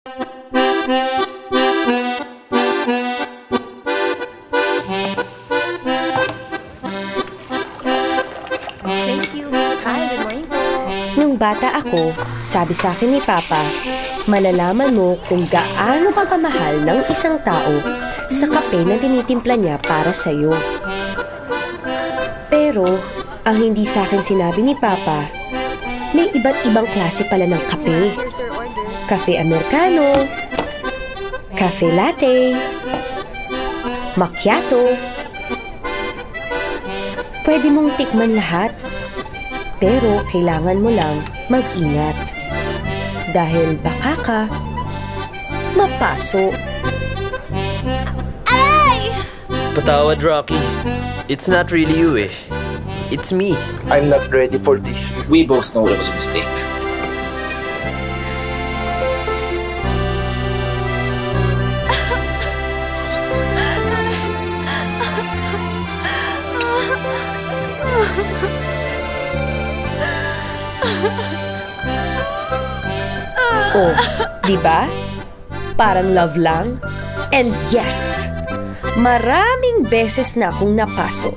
Thank you. Hi, good morning po. Nung bata ako, sabi sa akin ni Papa, malalaman mo kung gaano ka kamahal ng isang tao sa kape na tinitimpla niya para sa'yo. Pero, ang hindi sa akin sinabi ni Papa, may iba't ibang klase pala ng kape. Here's your order. Cafe Americano, Cafe Latte, Macchiato. Pwede mong tikman lahat. Pero kailangan mo lang mag-ingat. Dahil baka ka mapaso. Patawad, Rocky. It's not really you eh. It's me. I'm not ready for this. We both know it was a mistake. Oh, di ba? Parang love lang. And yes, maraming beses na akong napaso.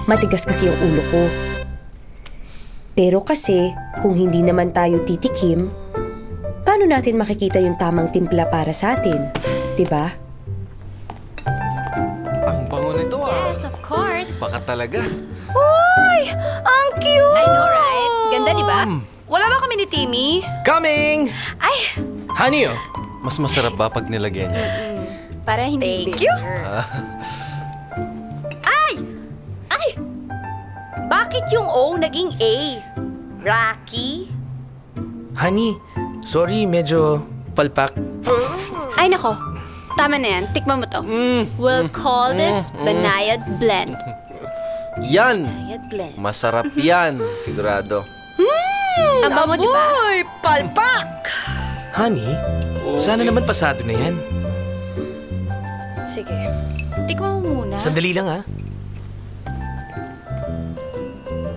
Matigas kasi yung ulo ko. Pero kasi, kung hindi naman tayo titikim, paano natin makikita yung tamang timpla para sa atin? Di ba? Ang bango nito ah. Yes, of course. Baka talaga. Uy! Ang cute! I know, right? Ganda, di ba? Wala ba kami ni Timmy? Coming! Ay! Honey, oh. Mas masarap ba pag nilagyan niya? Para hindi Thank you. bitter. Ay! Bakit yung O naging A? Rocky? Honey, sorry, medyo palpak. Ay, nako. Tama na yan. Tikman mo to. We'll call this Banayad Blend. Yan! Ayat blend. Masarap yan, sigurado. Ang bango, di ba? Uy! Palpak! Honey, sana naman pasado na yan. Sige. Tikman mo muna. Sandali lang, ha?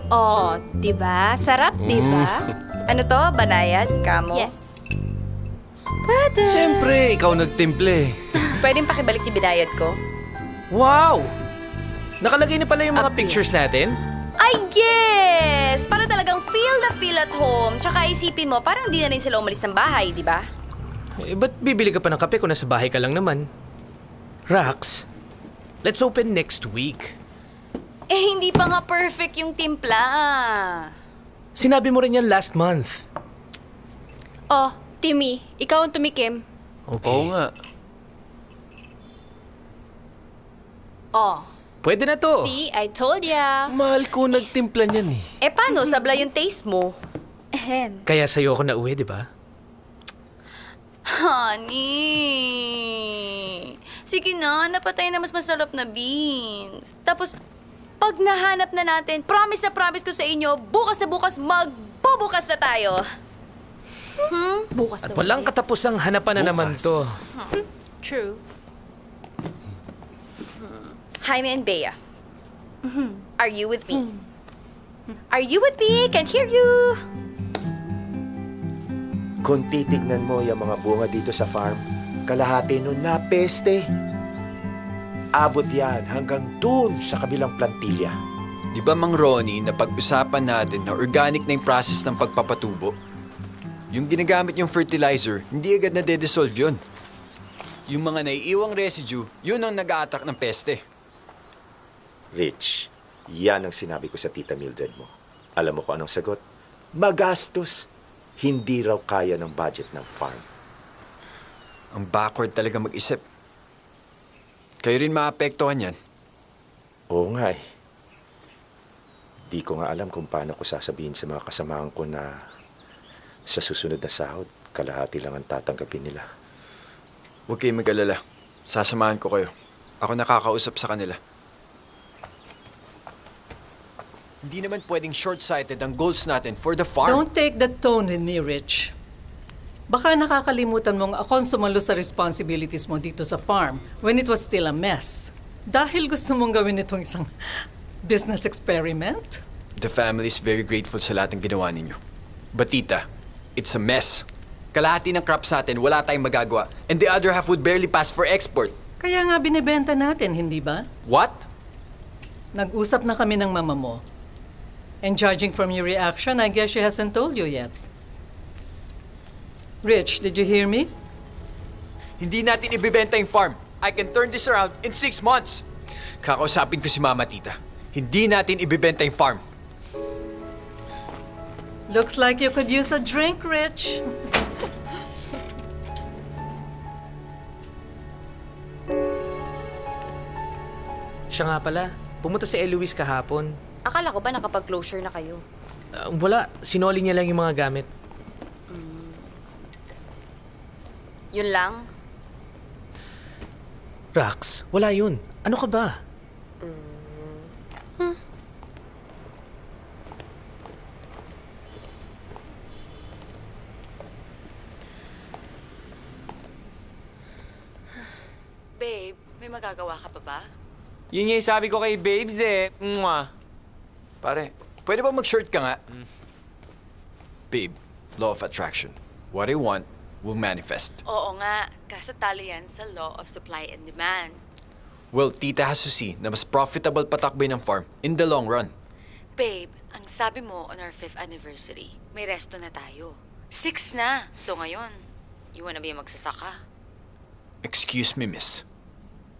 Oh, di ba? Sarap, di ba? Ano to? Banayad? Kamo? Yes. Pwede. Siyempre, ikaw nagtimple. Pwedeng pakibalik yung binayad ko? Wow! Nakalagay na pala yung mga Up pictures natin. Ay, yes! Para talagang feel at home. Tsaka isipin mo, parang di na rin sila umalis ng bahay, di ba? Eh, ba't bibili ka pa ng kape kung nasa bahay ka lang naman? Rax, let's open next week. Eh, hindi pa nga perfect yung timpla. Sinabi mo rin yan last month. Oh, Timmy, ikaw ang tumikim. Okay. Oo nga. Oh. Pwede na to. See, I told ya. Mahal ko nagtimpla niyan eh. Eh, paano? Sablay yung taste mo. Ahem. Kaya sa'yo ako nauwi, di ba? Honey. Sige na, napatay na mas masarap na beans. Tapos, pag nahanap na natin, promise na promise ko sa inyo, bukas na bukas, magbubukas na tayo. Bukas At walang katapusang hanapan na naman to. True. Jaime and Bea. Are you with me? Are you with me? Can't hear you. Kung titignan mo yung mga bunga dito sa farm, kalahati nun na peste. Abot yan hanggang dun sa kabilang plantilya. Di ba, Mang Ronnie, na pag-usapan natin na organic na yung process ng pagpapatubo? Yung ginagamit yung fertilizer, hindi agad na de-dissolve yun. Yung mga naiiwang residue, yun ang nag-a-attract ng peste. Rich, yan ang sinabi ko sa tita Mildred mo. Alam mo kung anong sagot? Magastos. Hindi raw kaya ng budget ng farm. Ang backward talaga mag-isip. Kayo rin maapektuhan yan. Oo nga eh. Di ko nga alam kung paano ko sasabihin sa mga kasamahan ko na sa susunod na sahod, kalahati lang ang tatanggapin nila. Huwag kayong mag-alala. Sasamahan ko kayo. Ako nakakausap sa kanila. Hindi naman pwedeng short-sighted ang goals natin for the farm. Don't take that tone with me, Rich. Baka nakakalimutan mong akong sumalo sa responsibilities mo dito sa farm when it was still a mess. Dahil gusto mong gawin itong isang business experiment? The family is very grateful sa lahat ng ginawa ninyo. But tita, it's a mess. Kalahati ng crops natin, wala tayong magagawa. And the other half would barely pass for export. Kaya nga binibenta natin, hindi ba? What? Nag-usap na kami ng mama mo. And judging from your reaction, I guess she hasn't told you yet. Rich, did you hear me? Hindi natin ibibenta yung farm. I can turn this around in 6 months. Kakausapin ko si Mama Tita. Hindi natin ibibenta yung farm. Looks like you could use a drink, Rich. Siya nga pala, pumunta si Eloise kahapon. Akala ko ba nakapag-closure na kayo? Wala, sinoli niya lang yung mga gamit. Yun lang? Rax, wala yun. Ano ka ba? Babe, may magagawa ka pa ba? Yun yung sabi ko kay Babes eh. Mwah. Pare, pwede ba mag-shirt ka nga? Babe, law of attraction. What I want will manifest. Oo nga, kaso talo yan sa law of supply and demand. Well, Tita has to see na mas profitable patakboy ng farm in the long run. Babe, ang sabi mo on our 5th anniversary, may resto na tayo. 6 na! So ngayon, you wanna be magsasaka? Excuse me, miss.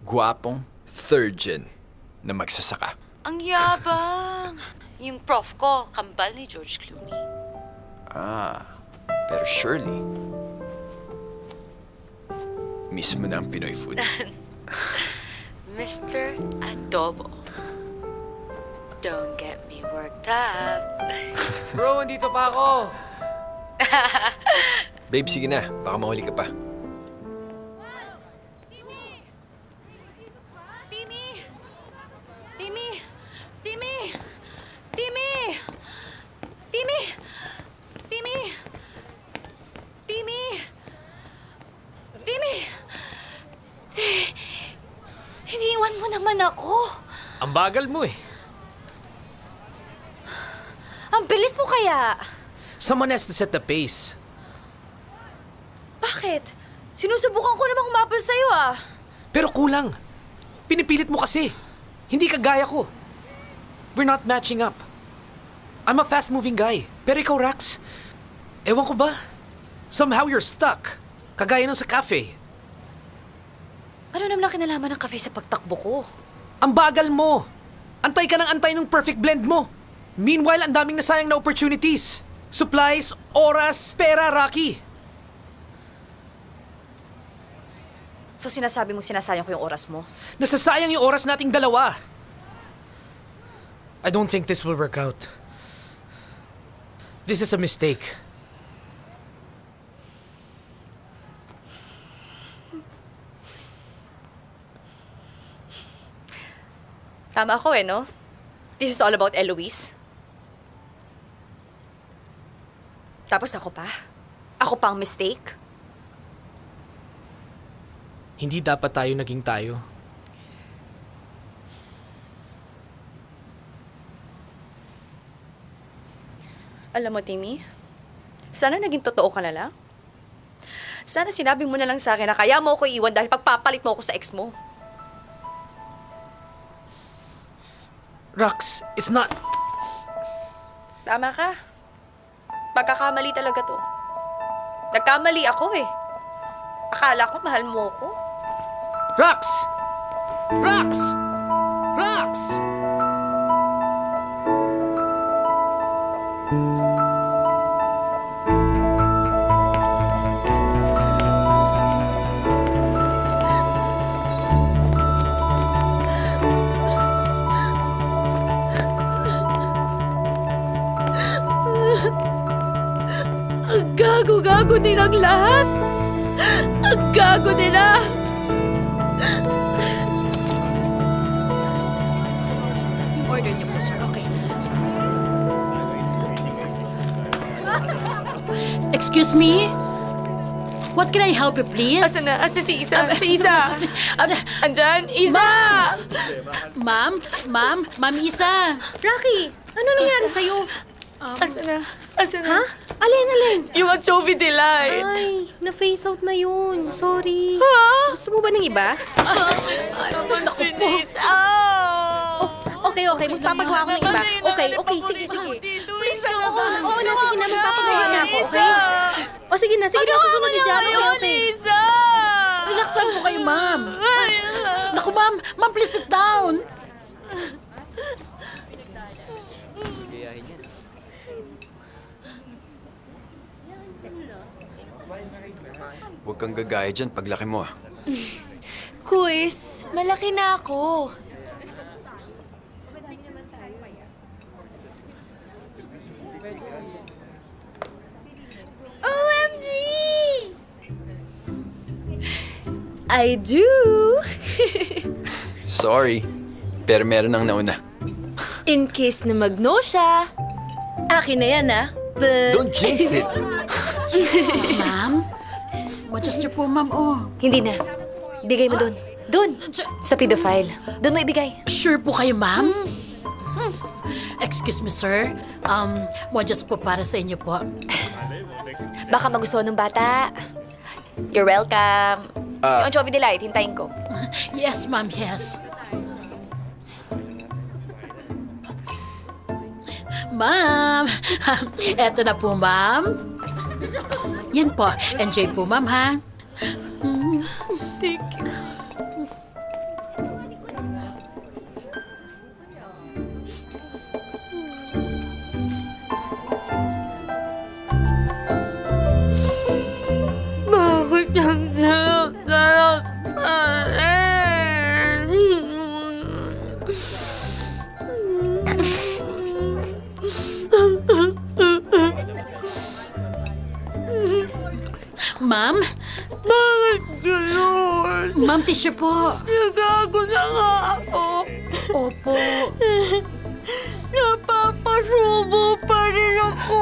Guwapong third gen na magsasaka. Ang yabang! Yung prof ko, kambal ni George Clooney. Pero surely, miss mo na ang Pinoy food. Mr. Adobo. Don't get me worked up. Bro, andito pa ako. Babe, sige na. Baka mahuli ka pa. Timmy! Timmy! Timmy! Timmy! Timmy! Timmy! Timmy! Timmy! Timmy! Iniwan mo naman ako. Ang bagal mo eh. Ang bilis mo kaya. Someone has to set the pace. Bakit? Sinusubukan ko namang humabol sa'yo ah. Pero kulang. Pinipilit mo kasi. Hindi kagaya ko. We're not matching up. I'm a fast-moving guy. Pero ikaw, Rax, ewan ko ba? Somehow you're stuck. Kagaya nung sa cafe. Ano naman ang kinalaman ng kafe sa pagtakbo ko? Ang bagal mo. Antay ka ng antay ng perfect blend mo. Meanwhile, ang daming nasayang na opportunities. Supplies, oras, pera, Rocky. So sinasabi mo sinasayang ko yung oras mo? Nasasayang yung oras nating dalawa. I don't think this will work out. This is a mistake. Tama ako eh, no? This is all about Eloise. Tapos ako pa? Ako pa ang mistake? Hindi dapat tayo naging tayo. Alam mo, Timmy, sana naging totoo ka na lang. Sana sinabi mo na lang sa akin na kaya mo ako iwan dahil pagpapalit mo ako sa ex mo. Rox, it's not... Tama ka. Pagkakamali talaga to. Nagkamali ako eh. Akala ko mahal mo ako. Rox! Rox! Rox! Ang gago-gago nilang lahat! Ang gago nila! Order niyo po, sir. Okay. Excuse me? What can I help you, please? Asa na? Asa si Isa? Si Isa! Andyan? Isa! Ma'am, Isa. Rocky, ano nangyari sa'yo? Asan na? Alin? Yung Anchovy Delight. Ay, na-face out na yun. Sorry. Gusto mo ba ng iba? Okay. Magpapagawa ako ng iba. Okay. Sige. Please, Oo na, sige na. Magpapagawa na ako, okay? O, sige na. Susunod din dyan. Okay. Relax lang po kayo, ma'am. Naku, ma'am. Ma'am, please sit down. Huwag kang gagaya dyan paglaki mo ah. Kuis, malaki na ako. OMG! I do! Sorry, pero meron ang nauna. In case na mag-no siya. Akin na yan, But... Don't jinx it! Ma'am? Adjust po, ma'am, oh. Hindi na. Bigay mo doon. Doon. Sa pedophile. Doon mo ibigay. Sure po kayo, ma'am? Excuse me, sir. Adjust po para sa inyo po. Baka magustuhan ng bata. You're welcome. Yung Anchovy Delight, hintayin ko. Yes, ma'am, yes. Ma'am! Eto na po, ma'am. Yan po. Enjoy po, ma'am, ha? Thank you. Bakit ang sarap Ma'am? Bakit gano'n? Ma'am, tissue po. Nagago na nga ako. Opo. Napapasubo pa rin ako.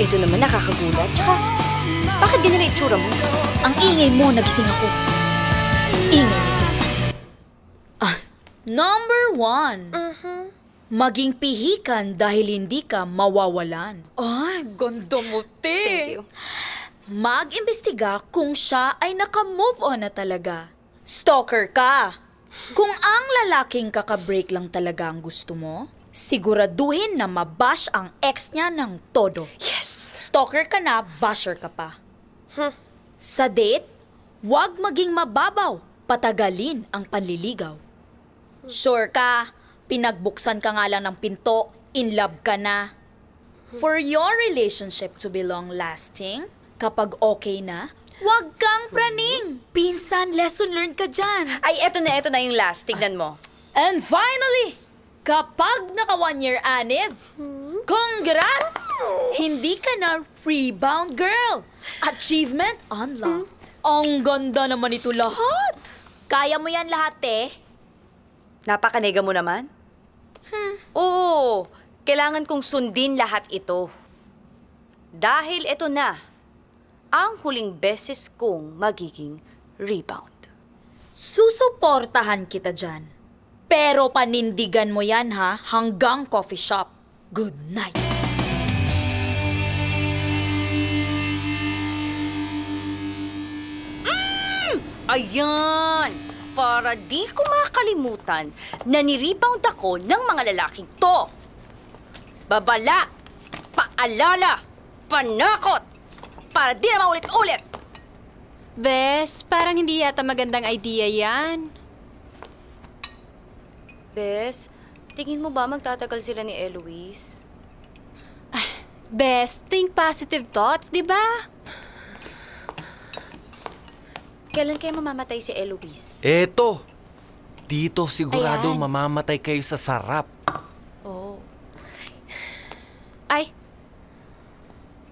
Ito naman nakakagulat. Tsaka, bakit ganyan na itsura mo? Ang ingay mo, nagising ako. Ingay nito. Number 1. Maging pihikan dahil hindi ka mawawalan. Ay, ganda mo, te. Thank you. Mag-imbestiga kung siya ay naka-move on na talaga. Stalker ka. Kung ang lalaking kakabreak lang talaga ang gusto mo, siguraduhin na mabash ang ex niya ng todo. Yes! Stalker ka na, basher ka pa. Sa date, huwag maging mababaw. Patagalin ang panliligaw. Sure ka, pinagbuksan ka nga lang ng pinto, in love ka na. For your relationship to be long-lasting, kapag okay na, huwag kang praning. Pinsan, lesson learned ka dyan. Ay, eto na yung last. Tignan mo. And finally, kapag naka 1 year anib, congrats! Hindi ka na rebound girl. Achievement unlocked. Ang ganda naman ito lahat. Kaya mo yan lahat eh. Napakanega mo naman? Oo, kailangan kong sundin lahat ito. Dahil ito na, ang huling beses kong magiging rebound. Susuportahan kita dyan. Pero panindigan mo yan ha, hanggang coffee shop. Good night. Ayan! Para di ko makalimutan na nirebound ako ng mga lalaking to. Babala, paalala, panakot, para di na maulit-ulit. Bes, parang hindi yata magandang idea yan. Bes, tingin mo ba magtatagal sila ni Eloise? Bes, think positive thoughts, di ba? Kailan kayo mamamatay si Eloise? Eto! Dito sigurado Ayan. mamamatay kayo sa sarap. Oh. Ay.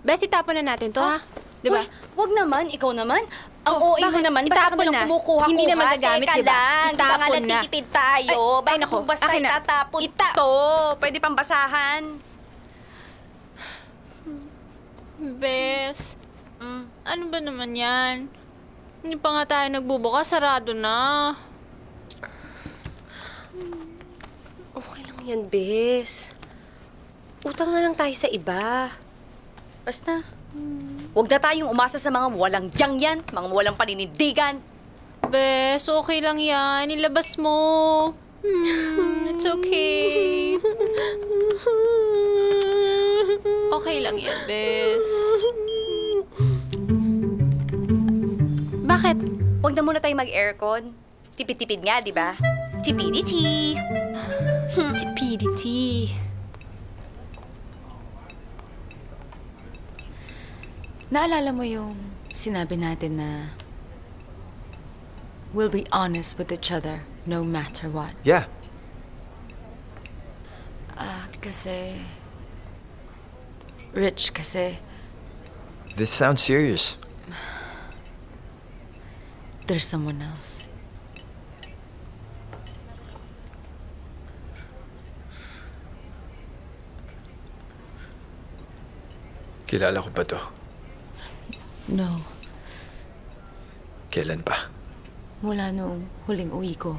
Bes, itapon na natin to, ha? Di ba? Uy, wag naman, ikaw naman. Ang OA mo bakit? naman, Itapon basta na. kami kumukuha-kuha. Hindi na magagamit, Teka di ba? lang, di ba nga Itapon na. nagtitipid tayo? Ay, Bakit naku, kung basta akin na. itatapon to? Pwede pang basahan. Bes, ano ba naman yan? Hindi pa nga tayo nagbubukas, sarado na. Okay lang yan, Bes. Utang na lang tayo sa iba. Basta, huwag na tayong umasa sa mga walang yang-yan, mga walang paninindigan. Bes, okay lang yan. Ilabas mo. It's okay. Okay lang yan, Bes. Bakit? Huwag na muna tayong mag-aircon. Tipid-tipid nga, di ba? Tipidity. Stupidity. Naalala mo yung sinabi natin na we'll be honest with each other no matter what? Yeah. Kasi... Rich, kasi This sounds serious. there's someone else. Kilala ko ba to? No, Kailan pa? mula noong huling uwi ko.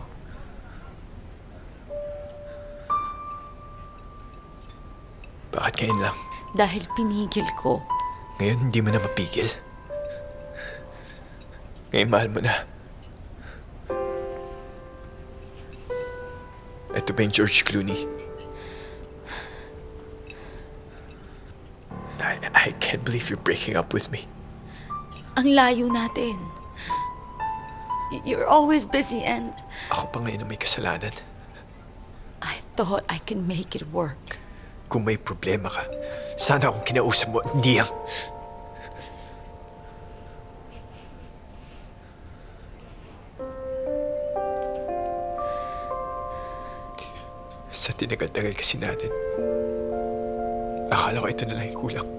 Bakit ngayon lang? Dahil pinigil ko. Ngayon hindi mo na mapigil. Ngayon mahal mo na. Ito ba yung George Clooney? I can't believe you're breaking up with me. Ang layo natin. You're always busy and Ako pa ngayon ang may kasalanan. I thought I can make it work. Kung may problema ka, sana akong kinausap mo, hindi ang... Sa tinagal-tagal kasi natin, akala ko ito na lang yung kulang.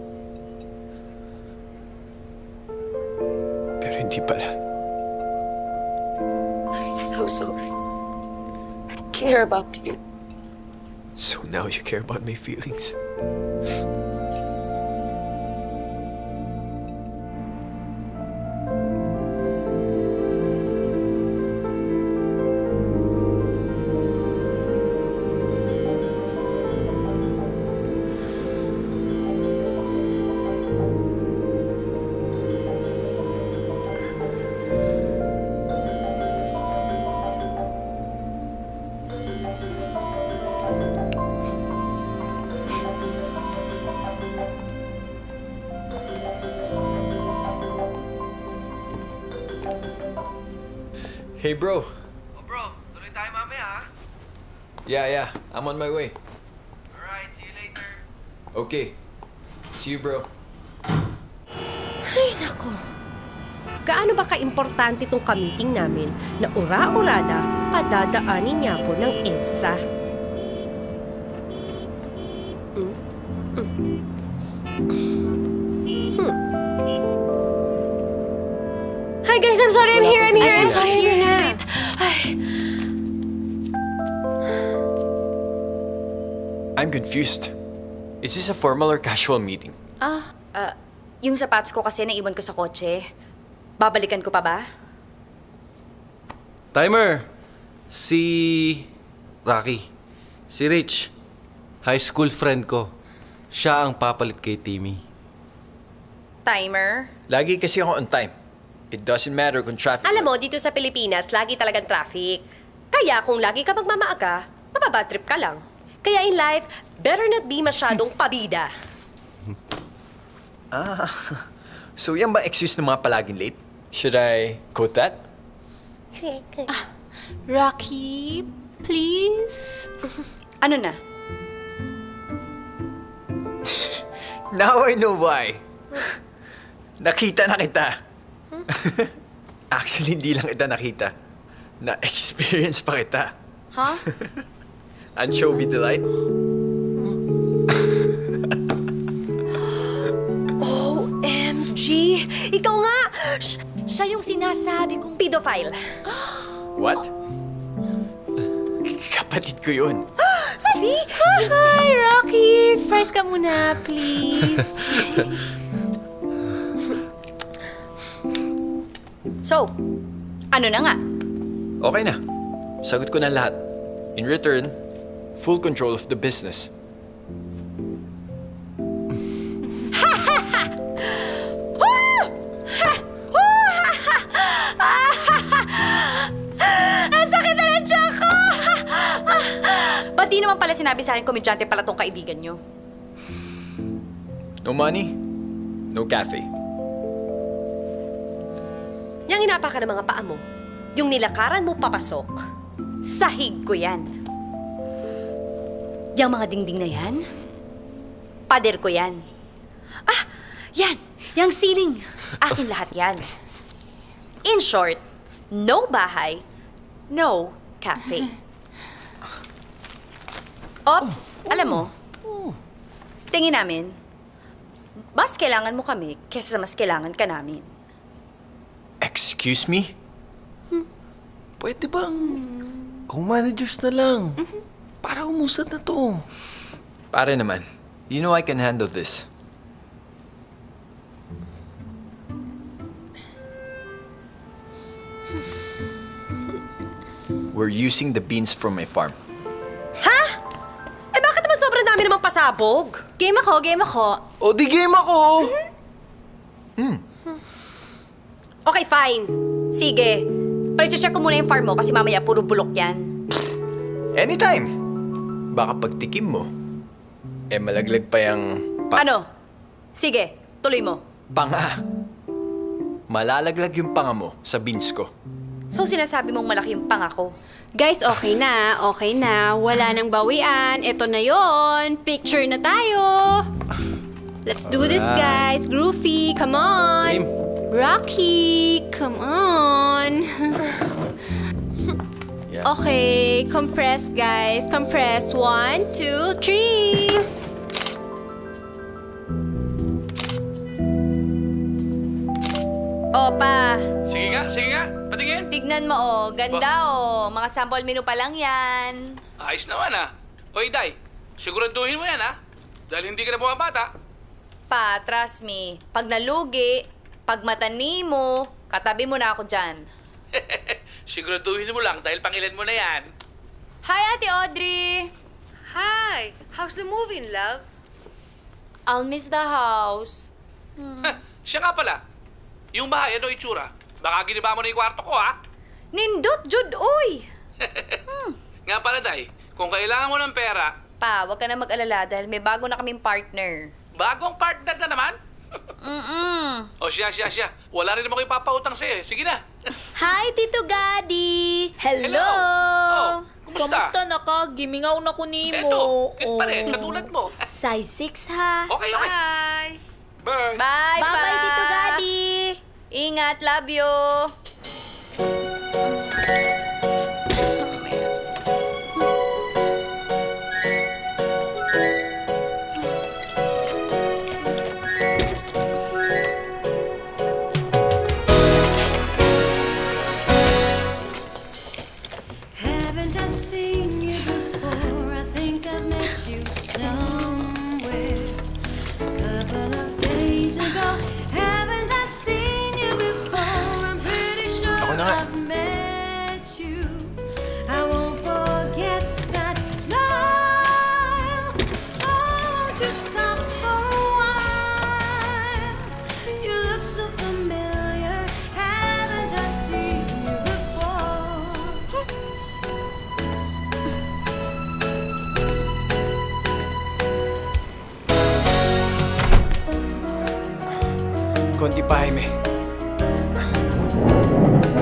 Pero hindi pala. I'm so sorry. I care about you. So now you care about my feelings? Hey, bro. Oh bro, tuloy tayo mamaya ha? Yeah. I'm on my way. Alright, see you later. Okay. See you, bro. Ay, nako. Gaano ba ka-importante tong kamiting namin na ura-urada padadaanin niya po ng EDSA? Hi guys, I'm sorry, I'm here. I'm sorry, here na. I'm confused. Is this a formal or casual meeting? Yung sapatos ko kasi naiwan ko sa kotse. Babalikan ko pa ba? Timer! Si Rocky. Si Rich. High school friend ko. Siya ang papalit kay Timmy. Timer? Lagi kasi ako on time. It doesn't matter kung traffic. Alam mo, dito sa Pilipinas, lagi talagang traffic. Kaya kung lagi ka magmamaaga, mababad trip ka lang. Kaya in life, better not be masyadong pabida. So yan ba excuse ng mga palaging late? Should I quote that? Rocky, please? Ano na? Now I know why. Nakita na kita. Actually, hindi lang kita nakita. Na-experience pa kita. Ha? Anchovy delight. OMG! Ikaw nga! Siya yung sinasabi kong pedophile. What? Kapatid ko yun. See? Hi, Rocky! Fries ka muna, please. So, ano na nga? Okay na. Sagot ko na lahat. In return, full control of the business. Ang sakit na ng tiyan ko! Ba't di naman pala sinabi sa akin komedyante pala tong kaibigan nyo? No money, no cafe. Yang inapa ka ng mga paa mo, yung nilakaran mo papasok, Sahig ko yan. Yang mga dingding na yan, pader ko yan. Ah, yan! Yang ceiling, akin lahat yan. In short, no bahay, no cafe. Ops, alam mo, tingin namin, mas kailangan mo kami kesa mas kailangan ka namin. Excuse me? Pwede bang kung managers na lang? Para umusad na to. Pare naman, you know I can handle this. We're using the beans from my farm. eh bakit naman sobrang dami namang pasabog? Game ako. O di game ako! Okay, fine. Sige. Pero check ko muna yung farm mo kasi mamaya puro bulok yan. Anytime! Baka pagtikim mo, malaglag pa yung Ano? Sige, tuloy mo. panga. Malalaglag yung panga mo sa beans ko. So sinasabi mong malaki yung pangako. Guys, okay na. Wala nang bawian. Ito na yon. Picture na tayo. Let's do this, guys. Groovy, come on. Game. Rocky, come on. Okay, compress, guys. Compress. 1, 2, 3. Opa, Sige nga. Patingin. tignan mo ganda mga sample menu pa lang yan. Ayos naman Oy, Day. Siguraduhin mo yan Dahil hindi ka na bumabata. Pa, trust me, pag nalugi, pag matani mo, katabi mo na ako dyan. Siguraduhin mo lang dahil pangilan mo na yan. Hi, Ate Audrey! Hi! How's the moving, love? I'll miss the house. Siya nga pala. Yung bahay, ano itsura? Baka giniba mo na yung kwarto ko, Nindot, Jud, uy! Nga pala, Day. Kung kailangan mo ng pera, Pa, wag ka na mag-alala dahil may bago na kaming partner. bagong partner na naman? Mm-mm. O siya. Wala rin naman ko ipapautang sa'yo. Sige na. Hi, Tito Gadi! Hello! Oh, kumusta? Kamusta na ka? Gimingaw na ko nimo. Eto, good pa rin, katulad mo. Size 6 ha. Okay. Bye! Bye. Bye, Bye-bye, Pa! Tito Gadi! Ingat, love you! Haven't I seen you before? I think I've met you somewhere. Couple of days ago. Haven't I seen you before? I'm pretty sure Ako na nga. I've met you. I won't forget that smile. Oh, just stop for a while. You look so familiar. Haven't I seen you before? Konti pa, Jaime.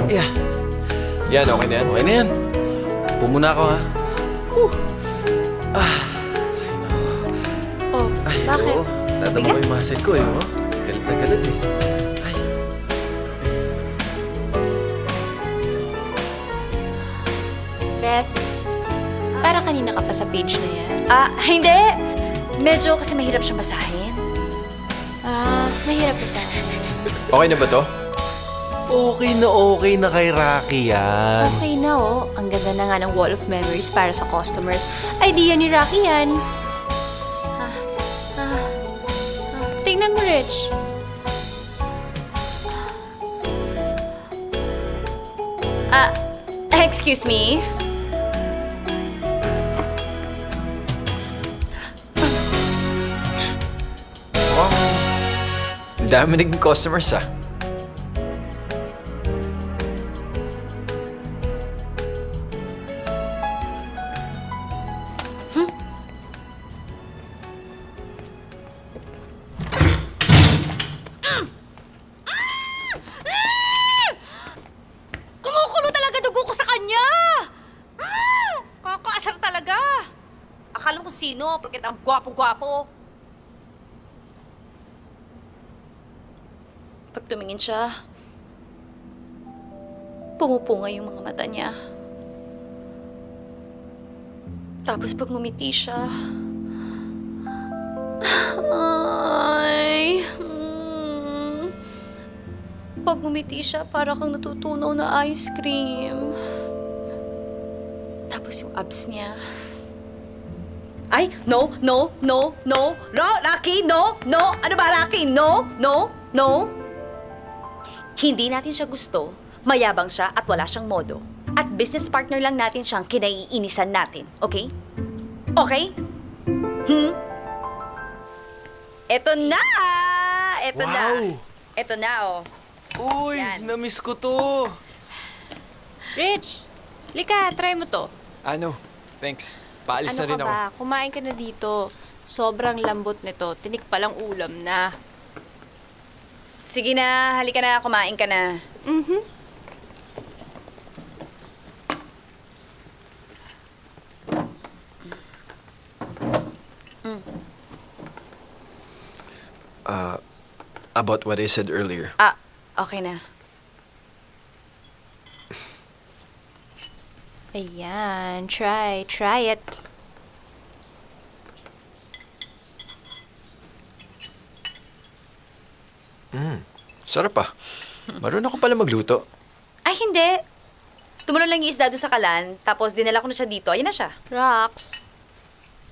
Yeah. Yan, okay na yan. Okay na yan. Pumuna ako, ha? Oh, Ay, bakit? oo. Tatama ko yung muscle ko, eh. Oh. Galit na galit, eh. Ay. Bes, parang kanina ka pa sa page na yan. Hindi! Medyo kasi mahirap siya basahin. Mahirap pa sa akin. Okay na ba to? Okay na kay Rocky yan. Okay na oh. Ang ganda na nga ng wall of memories para sa customers. Idea ni Rocky yan. Tingnan mo, Rich. Excuse me? Ang dami naging customers, ah. Kumukulo talaga dugo ko sa kanya! Kakaasar talaga! Akala mo sino, porque ang gwapo-gwapo. Pag tumingin siya, pumupunga yung mga mata niya. Tapos pag ngumiti siya, ay, pag ngumiti siya, para kang natutunaw na ice cream. Tapos yung abs niya. Ay, no! Rocky, no! Ano ba, Rocky? No! Hindi natin siya gusto, mayabang siya at wala siyang modo. At business partner lang natin siyang kinaiinisan natin, okay? Okay? Eto na! Wow! Eto na, oh. Uy, Yan. na-miss ko to. Rich, lika, try mo to. Ano? Thanks. Paalis na Ano rin ka ako. ba? Kumain ka na dito. Sobrang lambot nito. Tinik pa lang ulam na. Sige na, halika na, kumain ka na. About what I said earlier. Okay na. Ayan, try it. Sarap, ah. Marunong ako pala magluto. Ay, hindi. Tumulo lang yung isda doon sa kalan, tapos dinala ko na siya dito. Ayun na siya. Rox,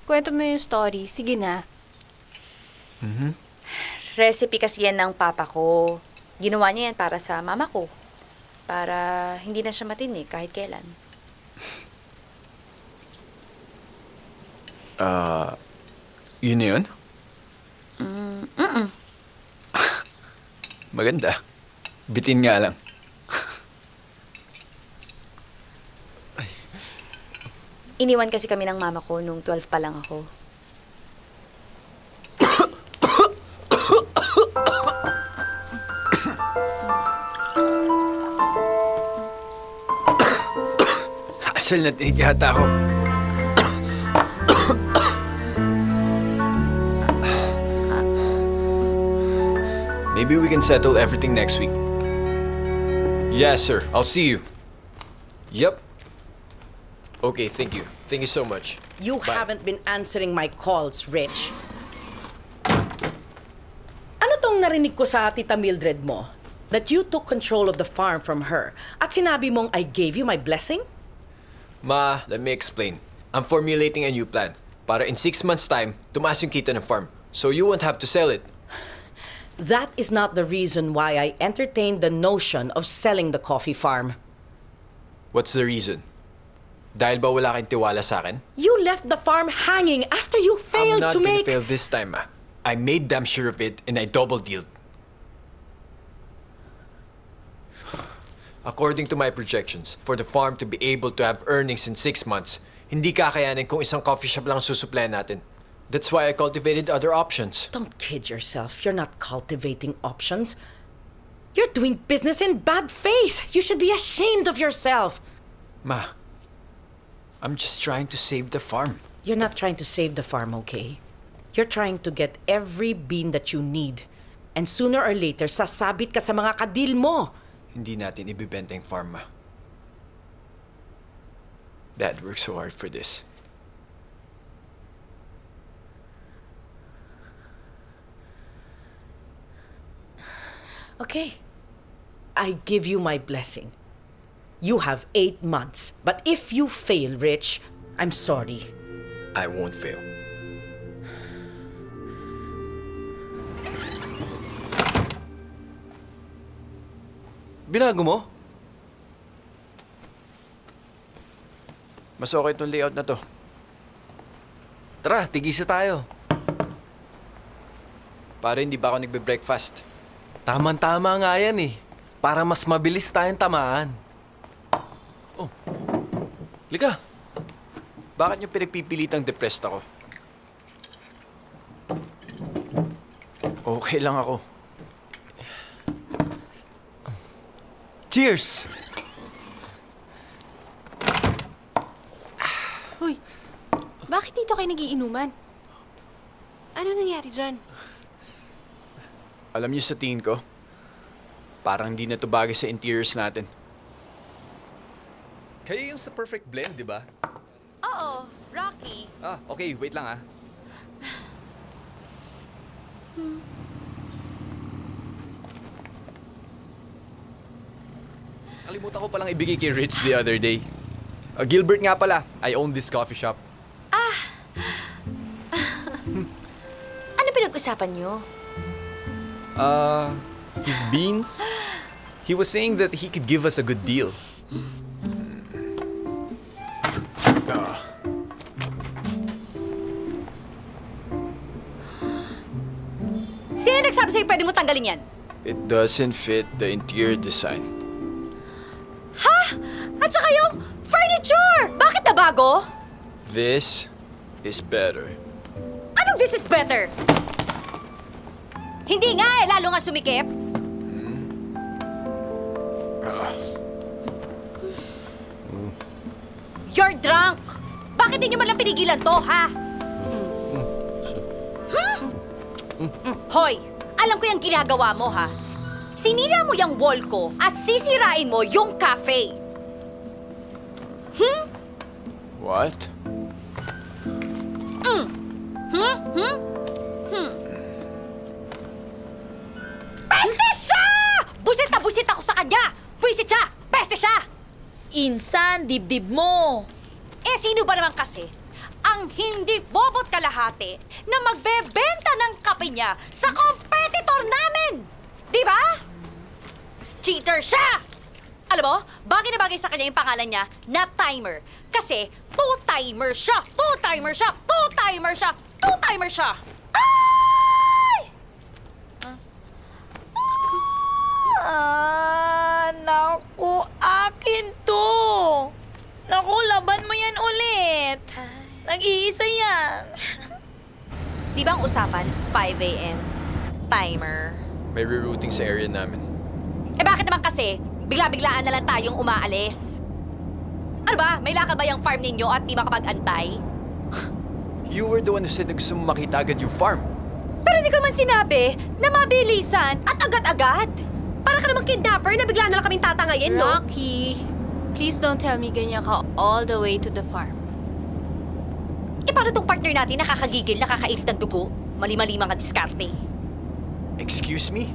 kwento mo yung story. Sige na. Recipe kasi yan ng papa ko. Ginawa niya yan para sa mama ko. Para hindi na siya matinig kahit kailan. Yun na yun? Maganda. Bitin nga lang. Iniwan kasi kami ng mama ko nung 12 pa lang ako. Asal na tinig yata ako. Maybe we can settle everything next week. Yes, sir. I'll see you. Yep. Okay, thank you. Thank you so much. You Bye. haven't been answering my calls, Rich. Ano tong narinig ko sa Tita Mildred mo? That you took control of the farm from her at sinabi mong I gave you my blessing? Ma, let me explain. I'm formulating a new plan. Para in 6 months' time, tumaas yung kita ng farm. So you won't have to sell it. That is not the reason why I entertained the notion of selling the coffee farm. What's the reason? Dahil ba wala kang tiwala sa akin? You left the farm hanging after you failed I'm not to gonna make... fail this time, ma. I made damn sure of it and I double-dealed. According to my projections, for the farm to be able to have earnings in 6 months, hindi kakayanin kung isang coffee shop lang susupply natin. That's why I cultivated other options. Don't kid yourself. You're not cultivating options. You're doing business in bad faith. You should be ashamed of yourself. Ma, I'm just trying to save the farm. You're not trying to save the farm, okay? You're trying to get every bean that you need. And sooner or later, sasabit ka sa mga kadil mo. Hindi natin ibibenta yung farm, ma. Dad worked so hard for this. Okay. I give you my blessing. You have 8 months. But if you fail, Rich, I'm sorry. I won't fail. Binago mo? Mas okay itong layout na to. Tara, tigisa tayo. Para hindi ba ako nagbe-breakfast? Tama-tama nga yan eh. Para mas mabilis tayong tamaan. Oh. Lika. Bakit niyo pinagpipilitang depressed ako? Okay lang ako. Cheers! Uy, bakit dito kayo nagiinuman? Ano nangyari dyan? Alam niyo sa tingin ko, parang hindi na to bagay sa interiors natin. Kayo yung sa Perfect Blend, di ba? Oo, Rocky. Ah, okay. Wait lang ah. Kalimutan ko palang ibigay kay Rich the other day. Gilbert nga pala. I own this coffee shop. Ano pinag-usapan niyo? His beans. He was saying that he could give us a good deal. Sino nagsabi sa'yo pwede mo tanggalin yan? It doesn't fit the interior design. Ha? At saka yung furniture! Bakit na bago? This is better. Anong this is better? Hindi nga eh, lalo nga sumikip. You're drunk! Bakit hindi nyo man lang pinigilan to, ha? Hoy, alam ko yung ginagawa mo, ha? Sinira mo yung wall ko at sisirain mo yung cafe. What? Peste siya! Busit na busit ako sa kanya! Buisit siya! Peste siya! Insan, dibdib mo. Eh, sino ba naman kasi ang hindi bobot kalahati na magbebenta ng kape niya sa competitor namin? Di ba? Cheater siya! Alam mo, bagay na bagay sa kanya yung pangalan niya na Timer. Kasi two-timer siya! Two-timer siya! Two-timer siya! Two-timer siya! Ay! Naku, akin to. Naku, laban mo yan ulit. Nag-iisa yan. Di ba ang usapan? 5 a.m. Timer. May rerouting sa area namin. Eh bakit naman kasi bigla-biglaan na lang tayong umaalis? Ano ba? May laka ba yung farm ninyo at di makapag-antay? You were the one who said na gusto mo makita agad yung farm. Pero hindi ko naman sinabi na mabilisan at agad-agad. Para ka namang kidnapper na bigla na lang kaming tatangayin, no? Rocky, please don't tell me ganyan ka all the way to the farm. Eh, paano tong partner natin nakakagigil, nakakailit ng dugo? Mali-mali mga diskarte. Excuse me?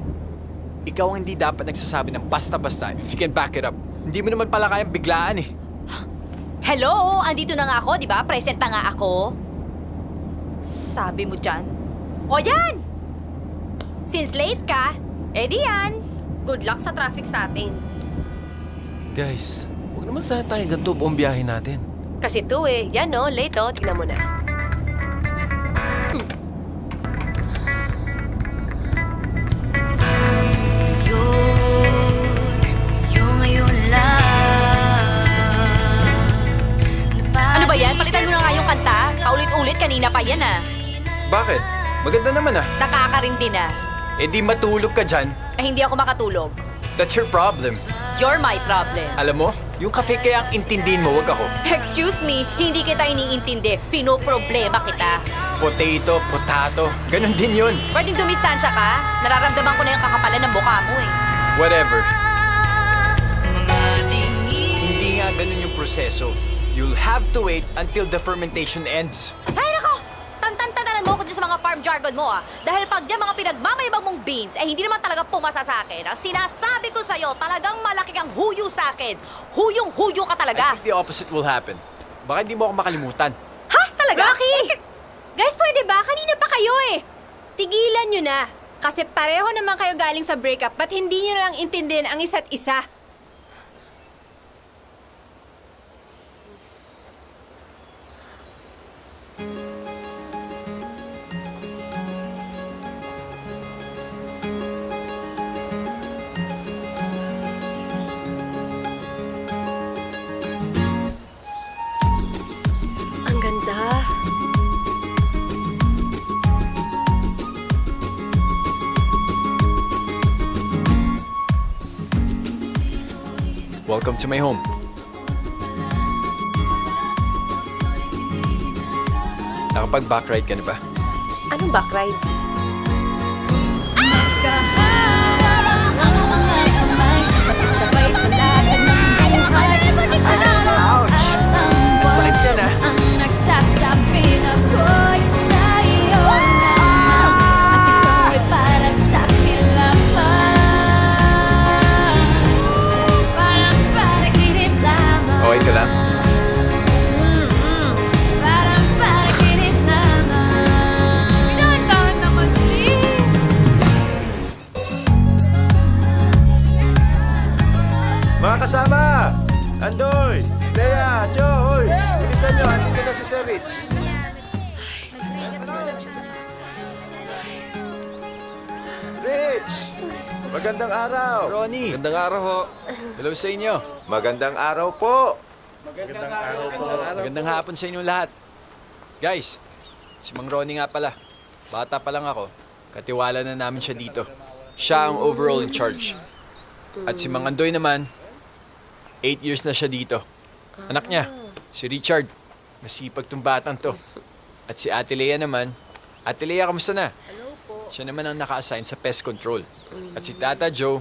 Ikaw ang hindi dapat nagsasabi ng basta-basta if you can back it up. Hindi mo naman pala kayang biglaan eh. Hello! Andito na nga ako, di ba? Present na nga ako. Sabi mo dyan? O yan! Since late ka, edi yan. Good luck sa traffic sa atin. Guys, huwag naman sana tayo ganito buong biyahe natin. Kasi to eh. Yan no, late oh. Tingnan mo na. Yung ngayon lang. Ano ba yan? Palitan mo na nga yung kanta. Paulit-ulit, kanina pa yan ah. Bakit? Maganda naman ah. Nakakarindi na. Eh di matulog ka dyan. Eh, hindi ako makatulog. That's your problem. You're my problem. Alam mo, yung cafe kaya ang intindihin mo, wag ako. Excuse me, hindi kita iniintindi. Pinoproblema kita. Potato, potato. Ganon din yun. Pwedeng dumistansya ka? Nararamdaman ko na yung kakapalan ng mukha mo eh. Whatever. Hindi nga ganun yung proseso. You'll have to wait until the fermentation ends. Ay nako! Tantan-tantanan mo ako dyan sa mga farm jargon mo ah. Dahil pag yung mga pinagmamayabang mong beans, eh hindi naman talaga pumasa sa akin. Ang sinasabi ko sa'yo, talagang malaki kang huyo sa akin. Huyong-huyo ka I talaga. think the opposite will happen. Baka hindi mo ako makalimutan. Ha? Talaga? Rocky! Guys, pwede ba? Kanina pa kayo eh. Tigilan nyo na. Kasi pareho naman kayo galing sa breakup, ba't hindi nyo lang intindihin ang isa't isa? Ang ganda. Welcome to my home. Nakapag-backride ka na ba? Anong backride? Ouch! Ang sakit yan ah. Ang nagsasabing ako'y sa'yo lamang at ikaw ay para sa'kin lamang. Parang panaginip lamang. Okay ka lang? Parang panaginip lamang. Dahan-dahan naman, please. Mga kasama! Andoy! Lea! Joe! Hoy! Bilisan nyo! Andito na si Sir Rich! Rich! Magandang araw! Ronnie! Gandang araw ho. Hello sa inyo. Magandang araw po! Magandang hapon sa inyong lahat. Guys, si Mang Ronnie nga pala. Bata pa lang ako. Katiwala na namin siya dito. Siya ang overall in charge. At si Mang Andoy naman, 8 years na siya dito. Anak niya, si Richard. Masipag tong batang to. At si Ate Lea naman. Ate Lea, kamusta na? Hello po. Siya naman ang naka-assign sa pest control. At si Tata Joe,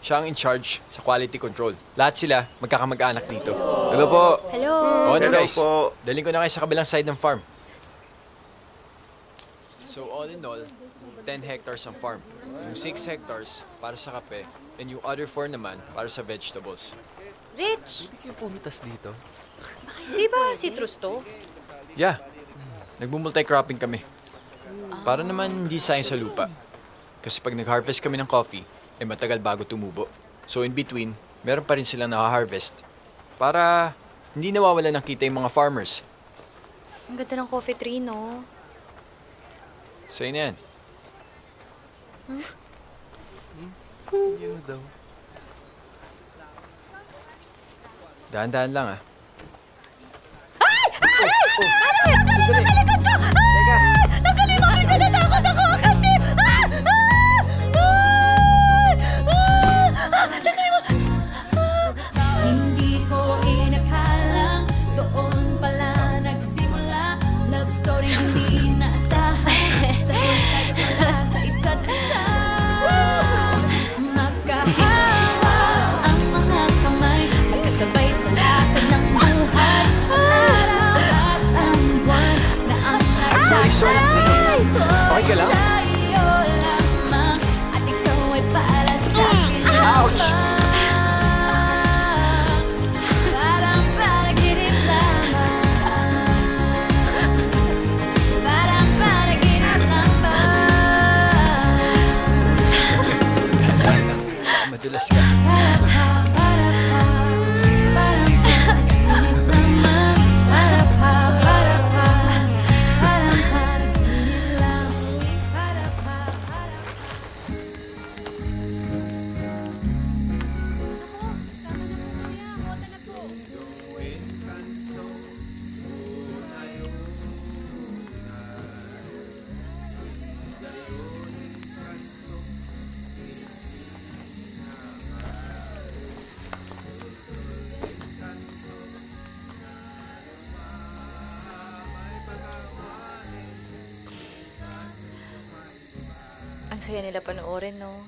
siya ang in charge sa quality control. Lahat sila magkakamag-anak dito. Hello po. Hello? O ano Hello guys, po. dalhin ko na kayo sa kabilang side ng farm. So all in all, 10 hectares ang farm. Yung 6 hectares para sa kape, and yung other 4 naman para sa vegetables. Rich, Hindi kayo pumitas dito. di ba citrus to? Yeah, nagmumulti-cropping kami. Para naman hindi sayang sa lupa. Kasi pag nag-harvest kami ng coffee, eh matagal bago tumubo. So in between, meron pa rin silang naka-harvest. Para hindi nawawala ng kita yung mga farmers. Ang ganda ng coffee tree, no? Sa'yo na yan. Yun daw. Dahan-dahan lang ah. Hindi ko inakala Madulas ka. Ang saya nila panoorin, no?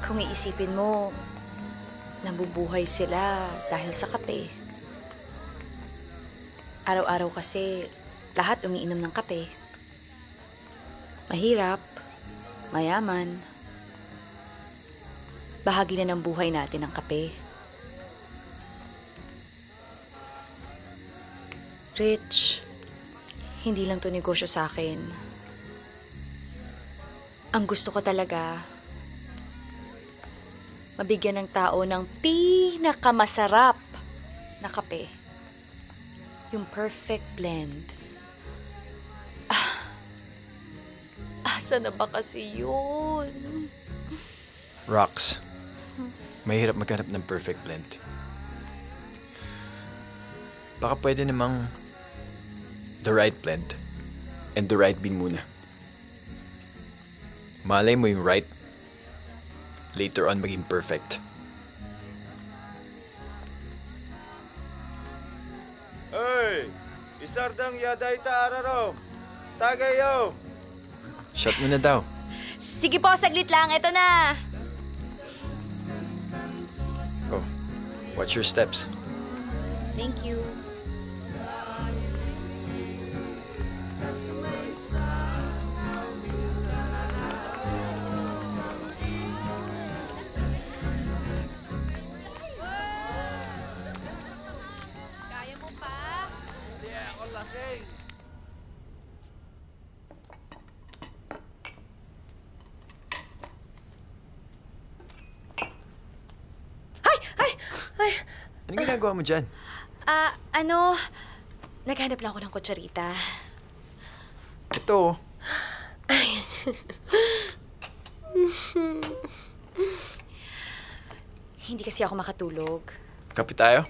Kung iisipin mo, nabubuhay sila dahil sa kape. Araw-araw kasi, lahat umiinom ng kape. Mahirap, mayaman. Bahagi na ng buhay natin ang kape. Rich, hindi lang to negosyo sa akin. Ang gusto ko talaga, mabigyan ng tao ng pinakamasarap na kape. Yung perfect blend. Asa na ba kasi yun? Rox, mahirap maghanap ng perfect blend. Baka pwede namang the right blend and the right bean muna. Malay mo yung right, later on maging perfect. Hey! Isardang yadaita ararom! Tagayo! Shot mo na daw. Sige po, saglit lang. Ito na. Oh, watch your steps. Thank you. Kaya mo pa? Anong ginagawa mo dyan? Naghanap lang ako ng kutsarita. Ito. Hindi kasi ako makatulog. Kape tayo?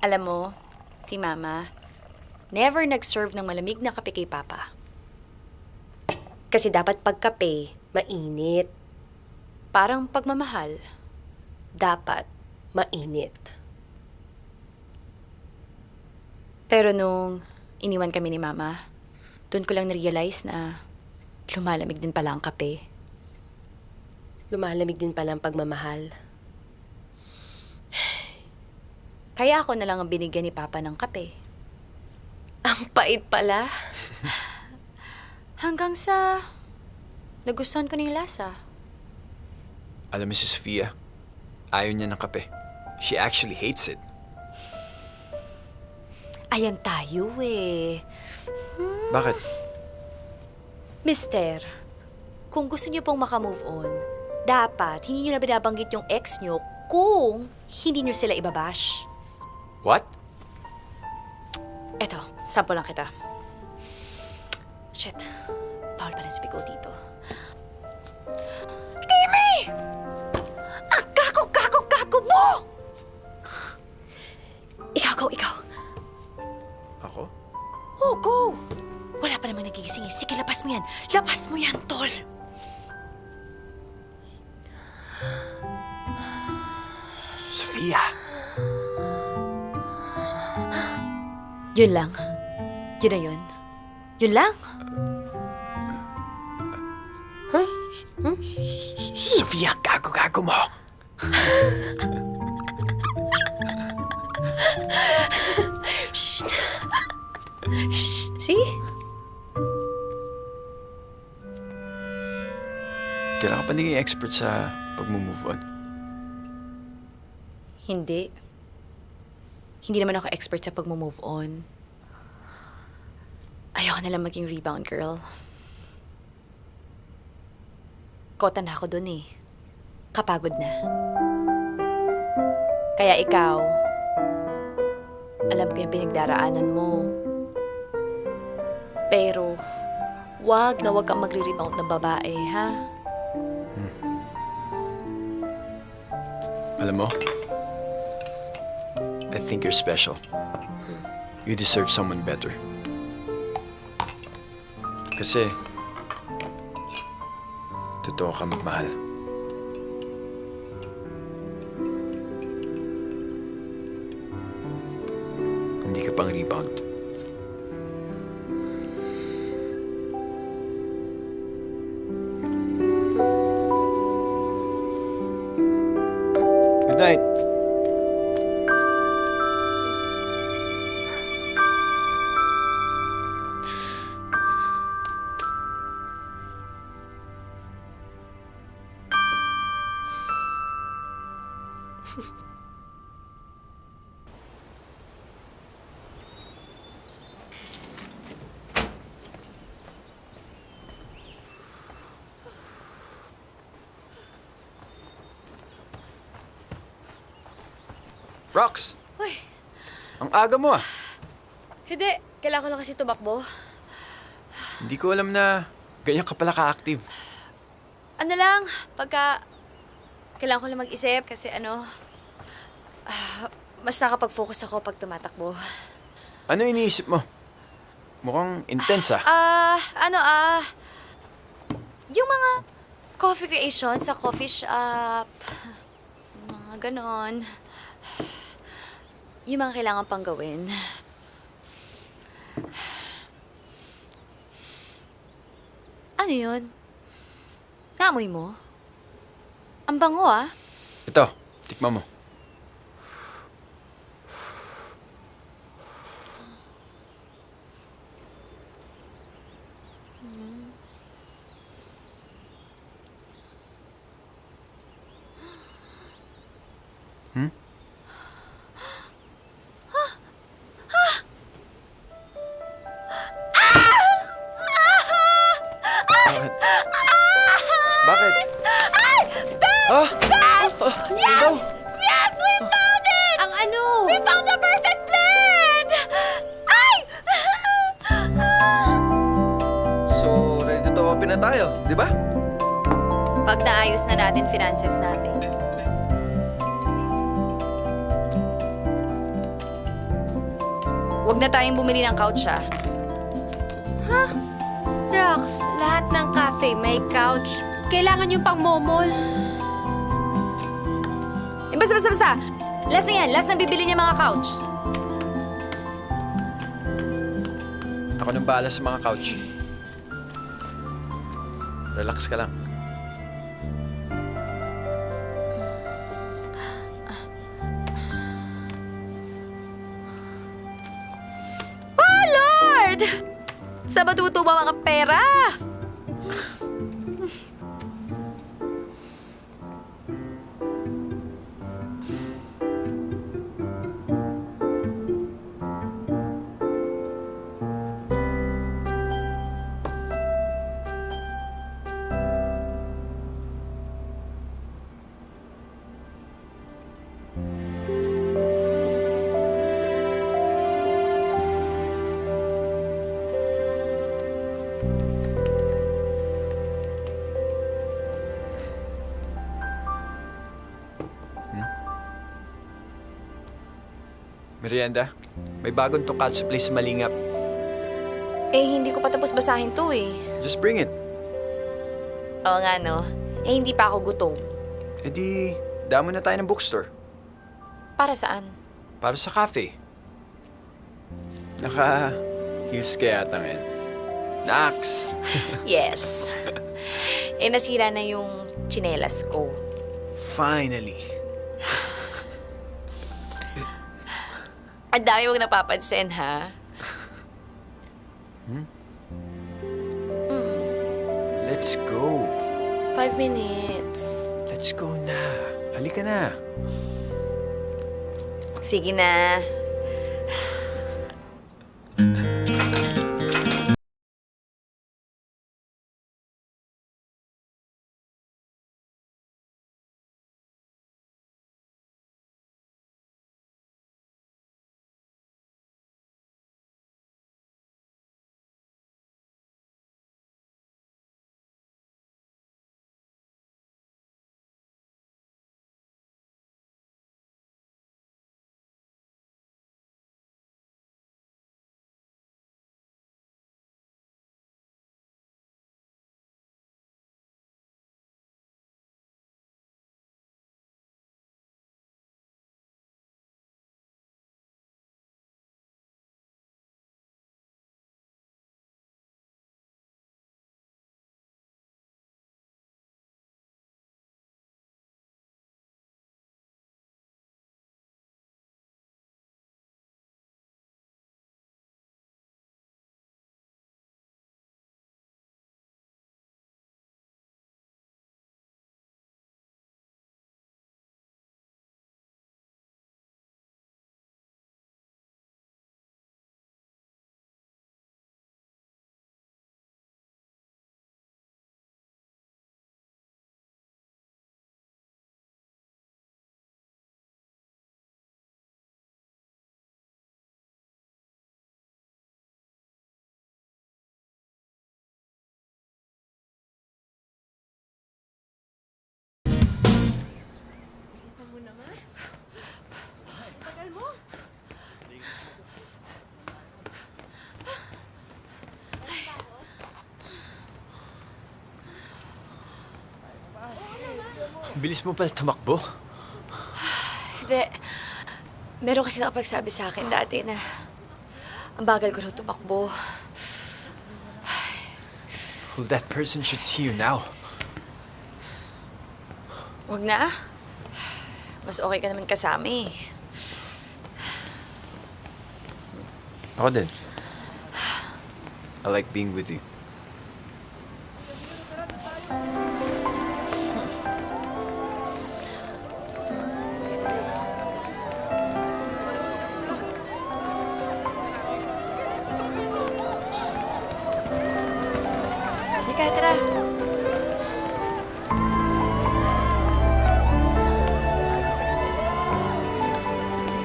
Alam mo, si Mama, never nag-serve ng malamig na kape kay Papa. Kasi dapat pagkape, mainit. Parang pagmamahal, dapat Mainit. Pero nung iniwan kami ni Mama, doon ko lang na-realize na lumalamig din pala ang kape. Lumalamig din pala ang pagmamahal. Kaya ako na lang ang binigyan ni Papa ng kape. Ang pait pala. Hanggang sa nagustuhan ko na yung lasa. Alam mo si Sofia, ayaw niya ng kape. She actually hates it. Ayan tayo eh. Bakit? Mister, kung gusto niyo pong makamove on, dapat hindi niyo na binabanggit yung ex niyo kung hindi niyo sila ibabash. What? Eto, sample lang kita. Shit, bawal pa rin sumigaw dito. Timmy! Ang gago mo! Ikaw. Ako? Oh, go! Wala pa namang nagigising eh. Sige, labas mo yan. Labas mo yan, tol! Sofia! Yun lang. Yun na yun. Yun lang. Sofia, gago mo! See? Kailan ka pa naging expert sa pag-move on? Hindi. Hindi naman ako expert sa pag-move on. Ayoko na lang maging rebound girl. Kota na ako dun eh. Kapagod na. Kaya ikaw, alam ko yung pinagdaraanan mo. Pero, wag na wag kang magre-rebound ng babae, ha? Alam mo, I think you're special. You deserve someone better. Kasi, totoo ka magmahal. Hindi ka pang rebound. Good night. Rox! Uy, Ang aga mo ah. hindi. Kailangan ko lang kasi tumakbo. Hindi ko alam na ganyan ka pala ka-active. Ano lang, pagka... Kailangan ko lang mag-isip kasi mas nakapag-focus ako pag tumatakbo. Ano iniisip mo? Mukhang intense ah. Yung mga coffee creation sa coffee shop. Mga ganon. Yung mga kailangan pang gawin. Ano yun? Naamoy mo? Ang bango ah. Ito, tikman mo. Hmm? Bakit? Bakit? Ah! Yes! Yes! We found it! Ang ano? We found the perfect blend! Ay! So, ready to open na tayo, di ba? Pag naayos na natin finances natin. Huwag na tayong bumili ng couch ah. Rox, lahat ng cafe may couch. Kailangan yung pang momol. Eh, basta. Last na yan. Last na bibili niya mga couch. Ako nang bahala sa mga couch. Relax ka lang. Oh, Lord! Saan ba tumutubo mga pera? Merienda, may bagong tonkatsu place sa Malingap. Eh, hindi ko pa tapos basahin to eh. Just bring it. Oo nga, no? Eh, hindi pa ako gutom. E di, damo na tayo ng bookstore. Para saan? Para sa cafe. Naka-heels ka yata ngayon. Nax! Yes. Eh, nasira na yung tsinelas ko. Finally. Ang dami mong napapansin, ha? Let's go. 5 minutes. Let's go na. Halika na. Sige na. Bilis mo pala tumakbo. Hindi. Meron kasi nakapagsabi sa akin dati na ang bagal ko na tumakbo. Well, that person should see you now. Huwag na. Mas okay ka naman kasama eh. Ako din. I like being with you. Halika, tara.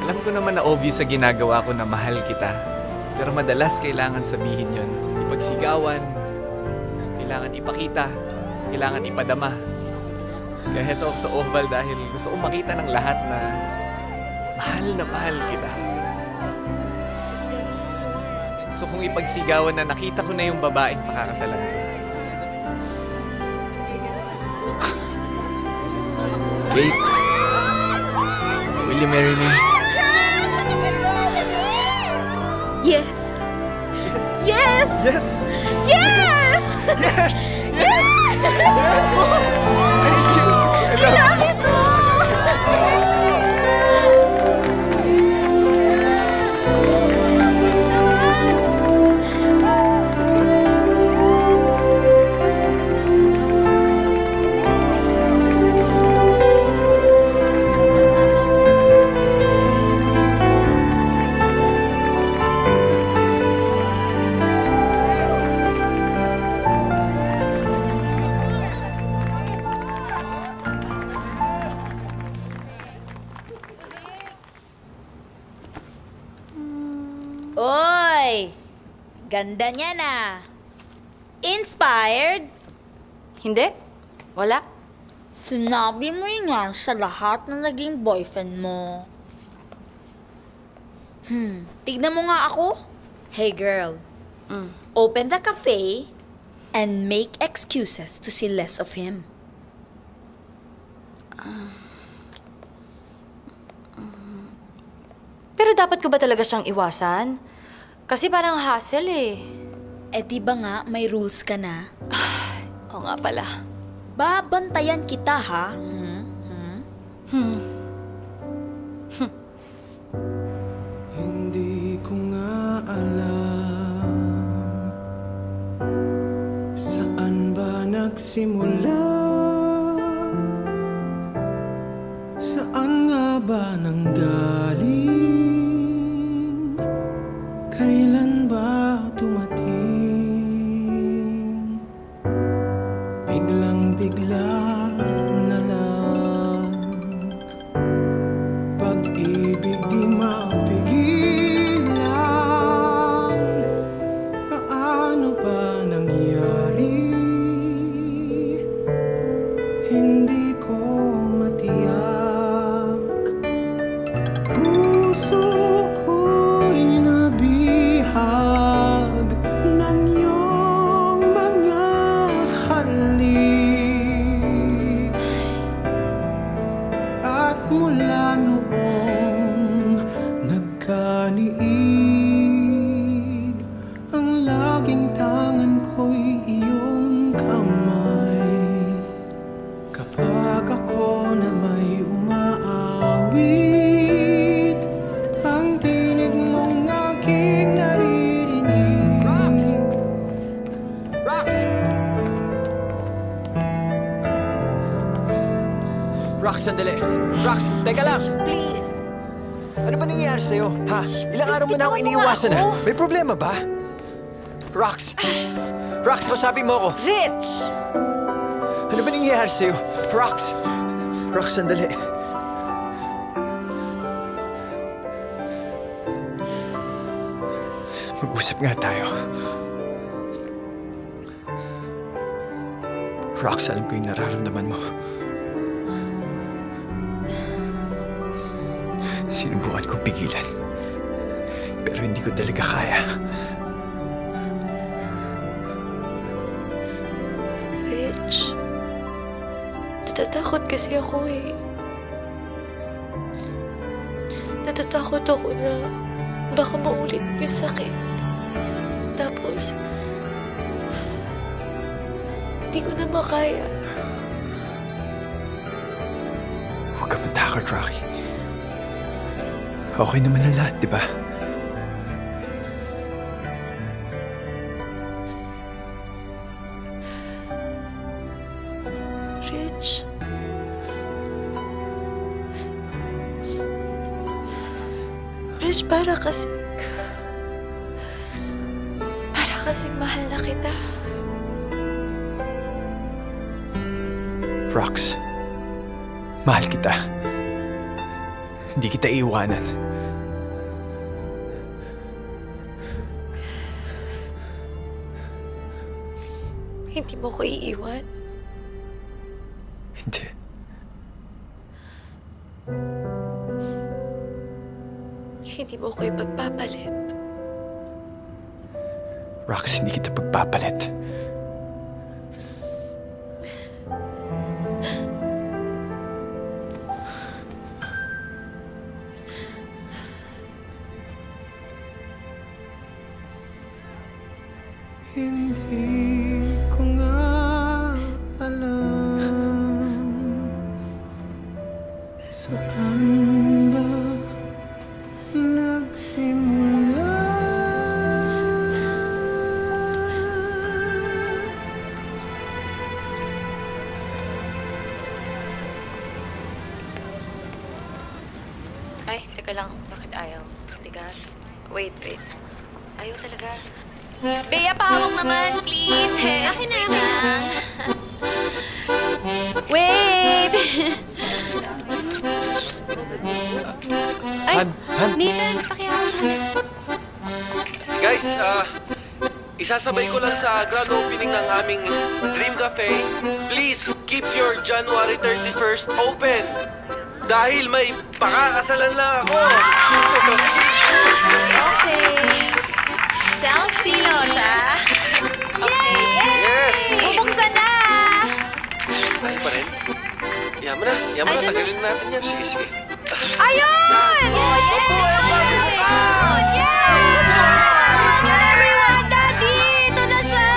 Alam ko naman na obvious sa ginagawa ko na mahal kita. Pero madalas kailangan sabihin yon. Ipagsigawan, kailangan ipakita, kailangan ipadama. Kaya heto ako sa Oval dahil gusto kong makita ng lahat na mahal kita. Gusto kong ipagsigawan na nakita ko na yung babaeng pakakasalan ko. Kate, will you marry me? Yes! Yes! Yes! Yes! Yes! Yes! Yes! Yes! Thank you! I love you! Oy! Ganda niya na. Inspired? Hindi? Wala? Sinabi mo yan sa lahat ng naging boyfriend mo. Tignan mo nga ako. Hey girl, open the cafe and make excuses to see less of him. Pero dapat ko ba talaga siyang iwasan? Kasi parang hassle eh. Eh di ba nga may rules ka na? Oo nga pala. Babantayan kita ha. Hindi ko nga alam saan ba nagsimula, saan nga ba nanggaling paniig. Ang laging tangan ko'y iyong kamay. Kapag ako na may umaawit, ang tinig mong aking naririnig. Rox! Rox! Rox, sandali. Rox, teka lang. Please. Ano ba nangyayari sa'yo? Ha? Ilang araw mo na akong bitawan mo nga iniiwasan na. ako. May problema ba? Rox! Rox, kausapin mo ako. Rich! Ano ba nangyayari sa'yo? Rox! Rox, sandali. Mag-usap nga tayo. Rox, alam ko yung nararamdaman mo. Sinubukan kong pigilan. Pero hindi ko talaga kaya. Rich, natatakot kasi ako eh. Natatakot ako na baka maulit yung sakit. Tapos, hindi ko na makaya. Huwag ka matakot, Rocky. Okay naman ang lahat, di ba? Rich. Rich, para kasing mahal na kita. Rox, mahal kita. Hindi kita iiwanan. Hindi mo ko iiwan. Hindi. Hindi mo ko ipagpapalit. Rox, hindi kita pagpapalit. Hindi ko nga alam saan ba nagsimula. Ay, teka lang. Bakit ayaw? Tigas? Wait. Ayaw talaga. Bea, pahawak naman, please. Akin na, akin na. Wait! Ay, Han. Nathan, pakihawak mo. Guys, isasabay ko lang sa grand opening ng aming Dream Cafe. Please, keep your January 31st open. Dahil may pakakasalan lang ako. Okay. Selfie. Sino siya? Yes! Bubuksan na! Ay pa rin. Yaman na, tagalin natin yan. Sige. Ayun! Everyone, Daddy! Ito na siya!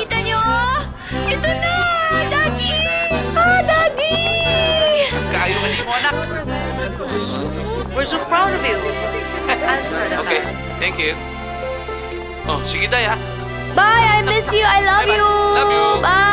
Kita nyo? Ito na! Daddy! Daddy! Kayo mali mo, anak. We're so proud of you. I'll start a Okay, thank you. Oh, sige Day, ha? Bye! I miss you! I love Bye-bye. you! Love you. Bye!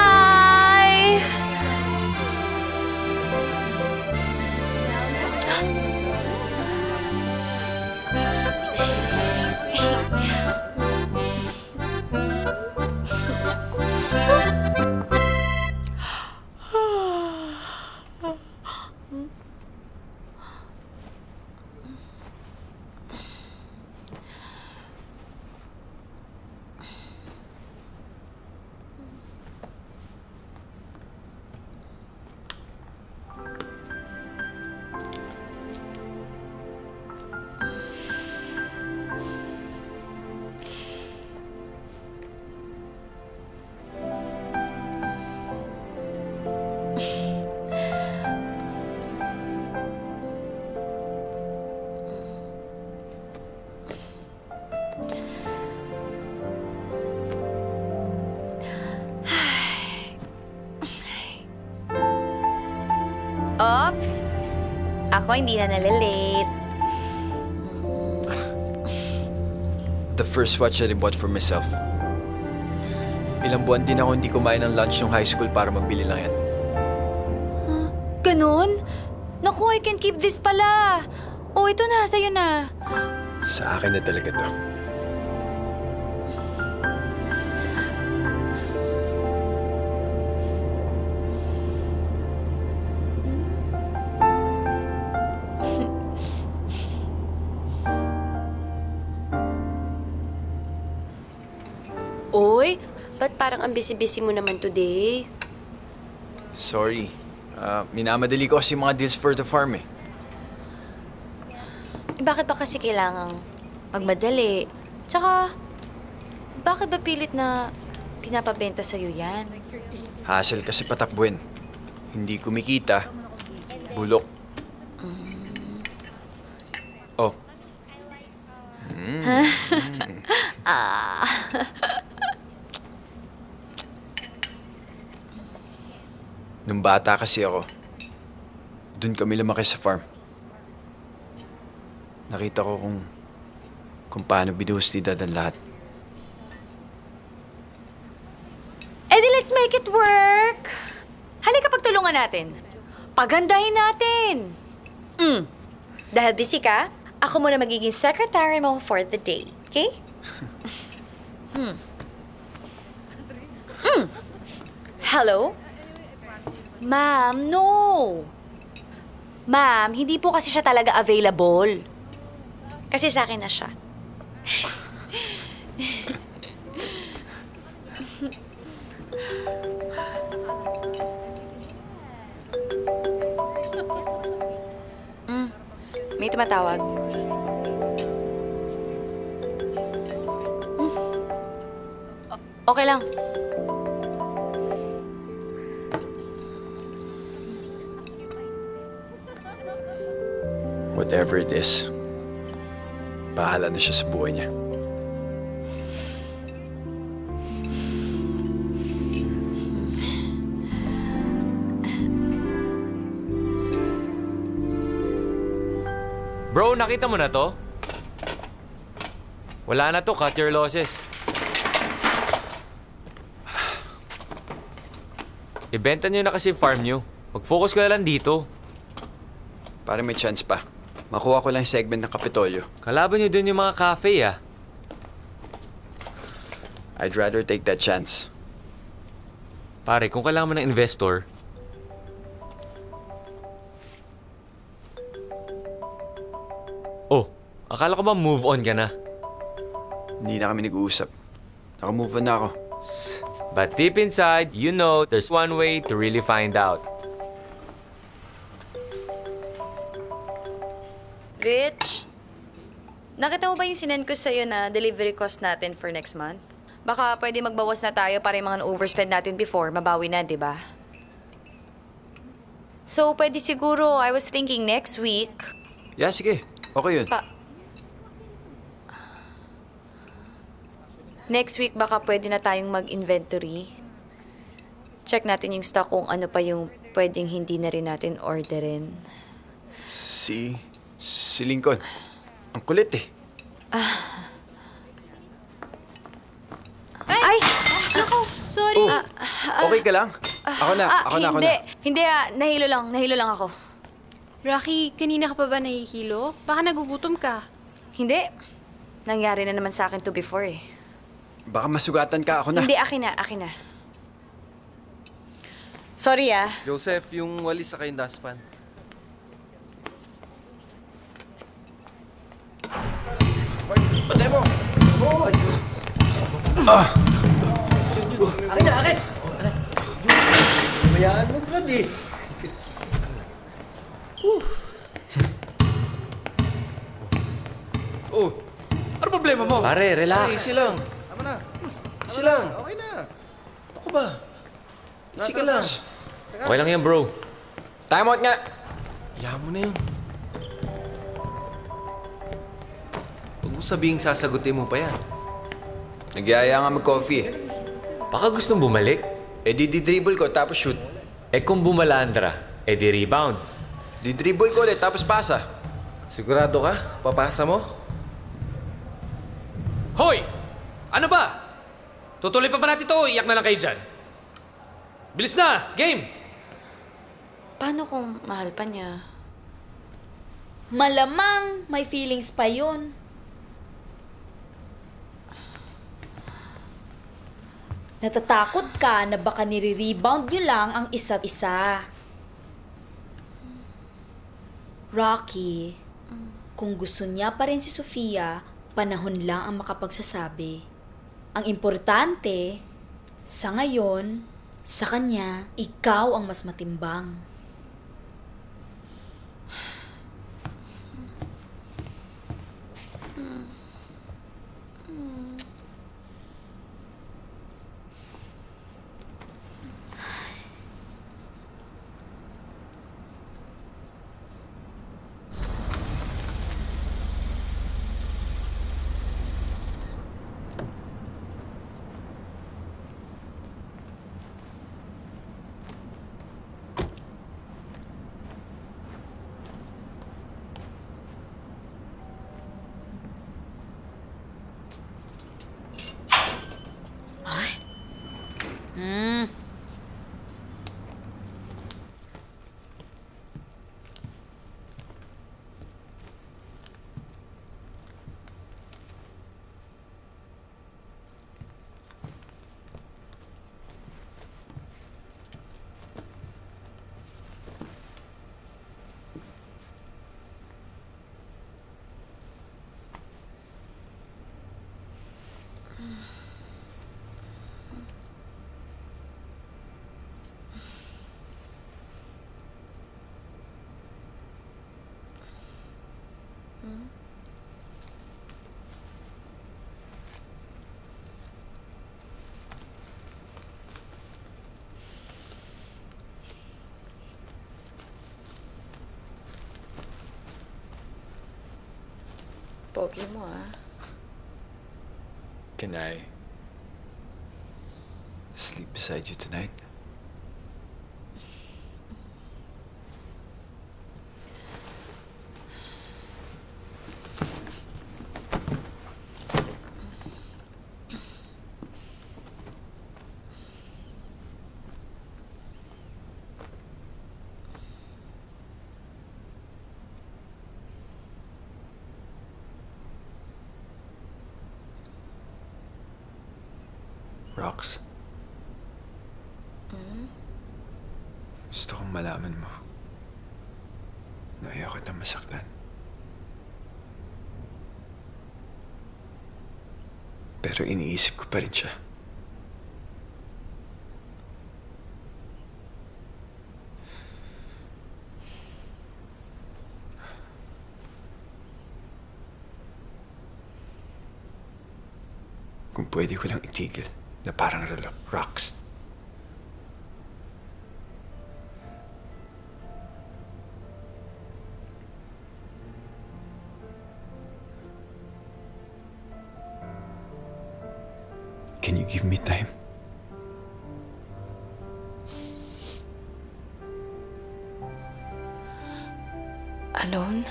ako hindi na nalalate. The first watch that I bought for myself. Ilang buwan din ako hindi kumain ng lunch nung high school para mabili lang yan. Ganon? Naku, I can keep this pala. Oh, ito na, sa'yo na. Sa akin na talaga to. Oy, ba't parang ang busy-busy mo naman today? Sorry. Minamadali ko kasi mga deals for the farm eh. Bakit ba kasi kailangang magmadali? Tsaka, bakit ba pilit na pinapabenta sa'yo yan? Hassle kasi patakbuhin. Hindi kumikita. Bulok. Oh. Nung bata kasi ako, dun kami lumaki sa farm. Nakita ko kung paano binuhustidad ang lahat. Eh di let's make it work! Halika pagtulungan natin. Pagandahin natin. Dahil busy ka, ako muna magiging secretary mo for the day, okay? Hello? Ma'am, no! Ma'am, hindi po kasi siya talaga available. Kasi sa akin na siya. May tumatawag. Okay lang. Whatever it is, bahala na siya sa buhay niya. Bro, nakita mo na to? Wala na to, cut your losses. Ibenta nyo na kasi farm nyo. Mag-focus ka na lang dito. Para may chance pa. Makuha ko lang yung segment ng Kapitolyo. Kalaban nyo dun yung mga cafe, ah. I'd rather take that chance. Pare, kung kailangan mo ng investor, akala ko ba move on ka na? Hindi na kami nag-uusap. Naka-move on na ako. But deep inside, you know there's one way to really find out. Rich, nakita mo ba yung sinend ko sa'yo na delivery cost natin for next month? Baka pwede magbawas na tayo para yung mga overspend natin before, mabawi na, di ba? So, pwede siguro, I was thinking next week. Yeah, sige. Okay yun. Next week, baka pwede na tayong mag-inventory. Check natin yung stock kung ano pa yung pwedeng hindi na rin natin orderin. Si Lincoln. Ang kulit eh. Ay! Naku! Sorry. Okay ka lang? Ako na. Hindi, nahilo lang ako. Rocky, kanina ka pa ba nahihilo? Baka nagugutom ka. Hindi. Nangyari na naman sa akin to before eh. Baka masugatan ka. Ako na. Hindi, akin na. Sorry ah. Joseph, yung walis sa kayong daspan. Patay mo! Akin! Bayaan mo, Brad eh. Ano problema mo? Pare, relax. Easy lang. Tama na. Easy lang. Okay na. Ako ba? Easy ka lang. Okay lang yan, bro. Time out nga. Hayaan mo na yun. Huwag mo sabihing sasagutin mo pa yan. Nagyaya nga mag-coffee eh. Baka gustong bumalik. Eh di dribble ko tapos shoot. Eh kung bumalandra, eh di rebound. Didribble ko ulit, tapos pasa. Sigurado ka? Papasa mo? Hoy! Ano ba? Tutuloy pa ba natin to o iyak na lang kayo dyan? Bilis na! Game! Paano kung mahal pa niya? Malamang may feelings pa yun. Natatakot ka na baka nire-rebound nyo lang ang isa't isa. Rocky, kung gusto niya pa rin si Sofia, panahon lang ang makapagsasabi. Ang importante, sa ngayon, sa kanya, ikaw ang mas matimbang. Pogi mo, ah. Can I sleep beside you tonight? Rox? Gusto kong malaman mo na ayaw kitang masaktan. Pero iniisip ko pa rin siya. Kung pwede ko lang itigil na parang relo, Rox. Can you give me time? Alone?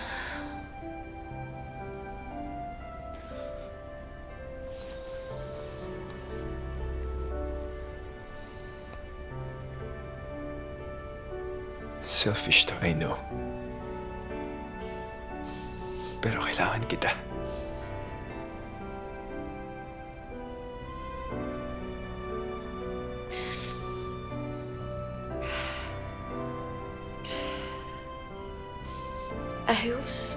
Selfish to, I know. Pero kailangan kita. Ayos.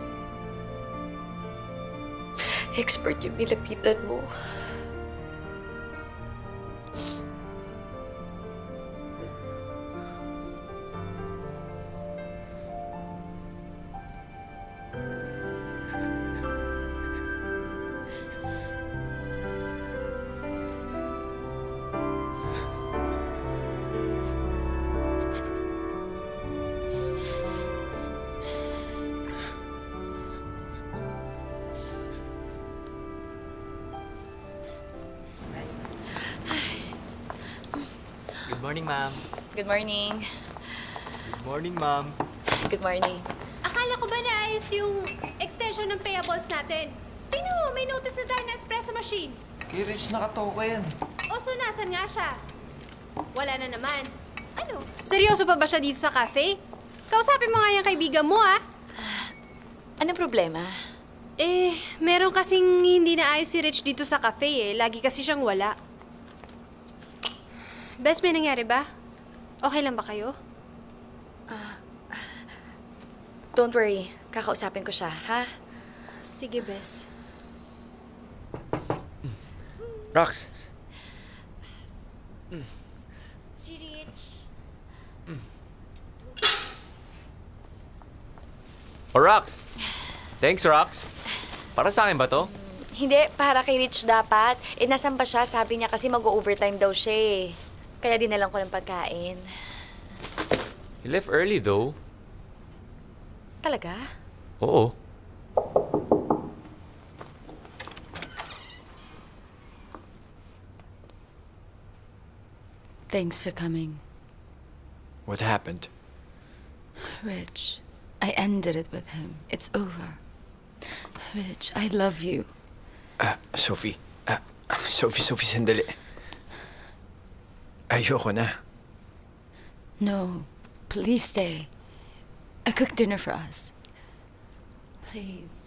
Expert yung nilapitan mo. Good morning, ma'am. Good morning. Good morning, ma'am. good morning. Akala ko ba naayos yung extension ng payables natin? Tingnan mo, may notice na tayo na espresso machine. Kay Rich nakatoka yan. O so, nasan nga siya? Wala na naman. Ano? Seryoso pa ba siya dito sa cafe? Kausapin mo nga yung kaibigan mo, ah. Anong problema? Meron kasing hindi naayos si Rich dito sa cafe, eh. Lagi kasi siyang wala. Bes, may nangyari ba? Okay lang ba kayo? Don't worry. Kakausapin ko siya, ha? Sige, Bes. Rox, Si Rich. Rox! Thanks, Rox. Para sa akin ba to? Hindi, para kay Rich dapat. Nasan ba siya? Sabi niya kasi mag-overtime daw siya eh. Kaya dinalang ko ng pagkain. He left early though. Talaga? Oo. Thanks for coming. What happened? Rich, I ended it with him. It's over. Rich, I love you. Sophie. Sophie, sandali. Ayoko na. No, please stay. I cooked dinner for us. Please.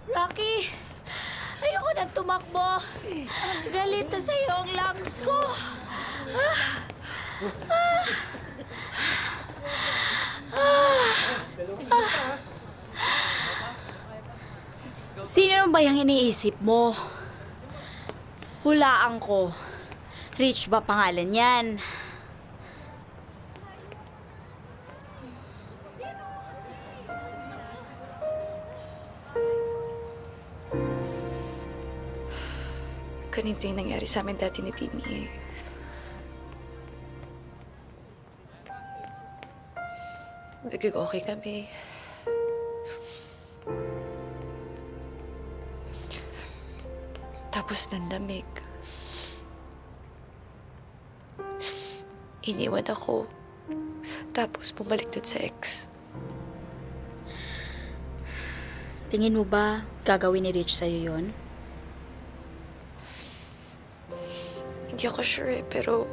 Rocky, ayoko nang tumakbo. Galit na sa'yo ang lungs ko. Sino ba yung iniisip mo? Hulaan ko. Rich ba pangalan yan? Ganito yung nangyari sa amin dati ni Timmy eh. Naging okay kami. Tapos nanlamig. Iniwan ako. Tapos bumalik dun sa ex. Tingin mo ba gagawin ni Rich sa'yo yon? Hindi ako sure eh, pero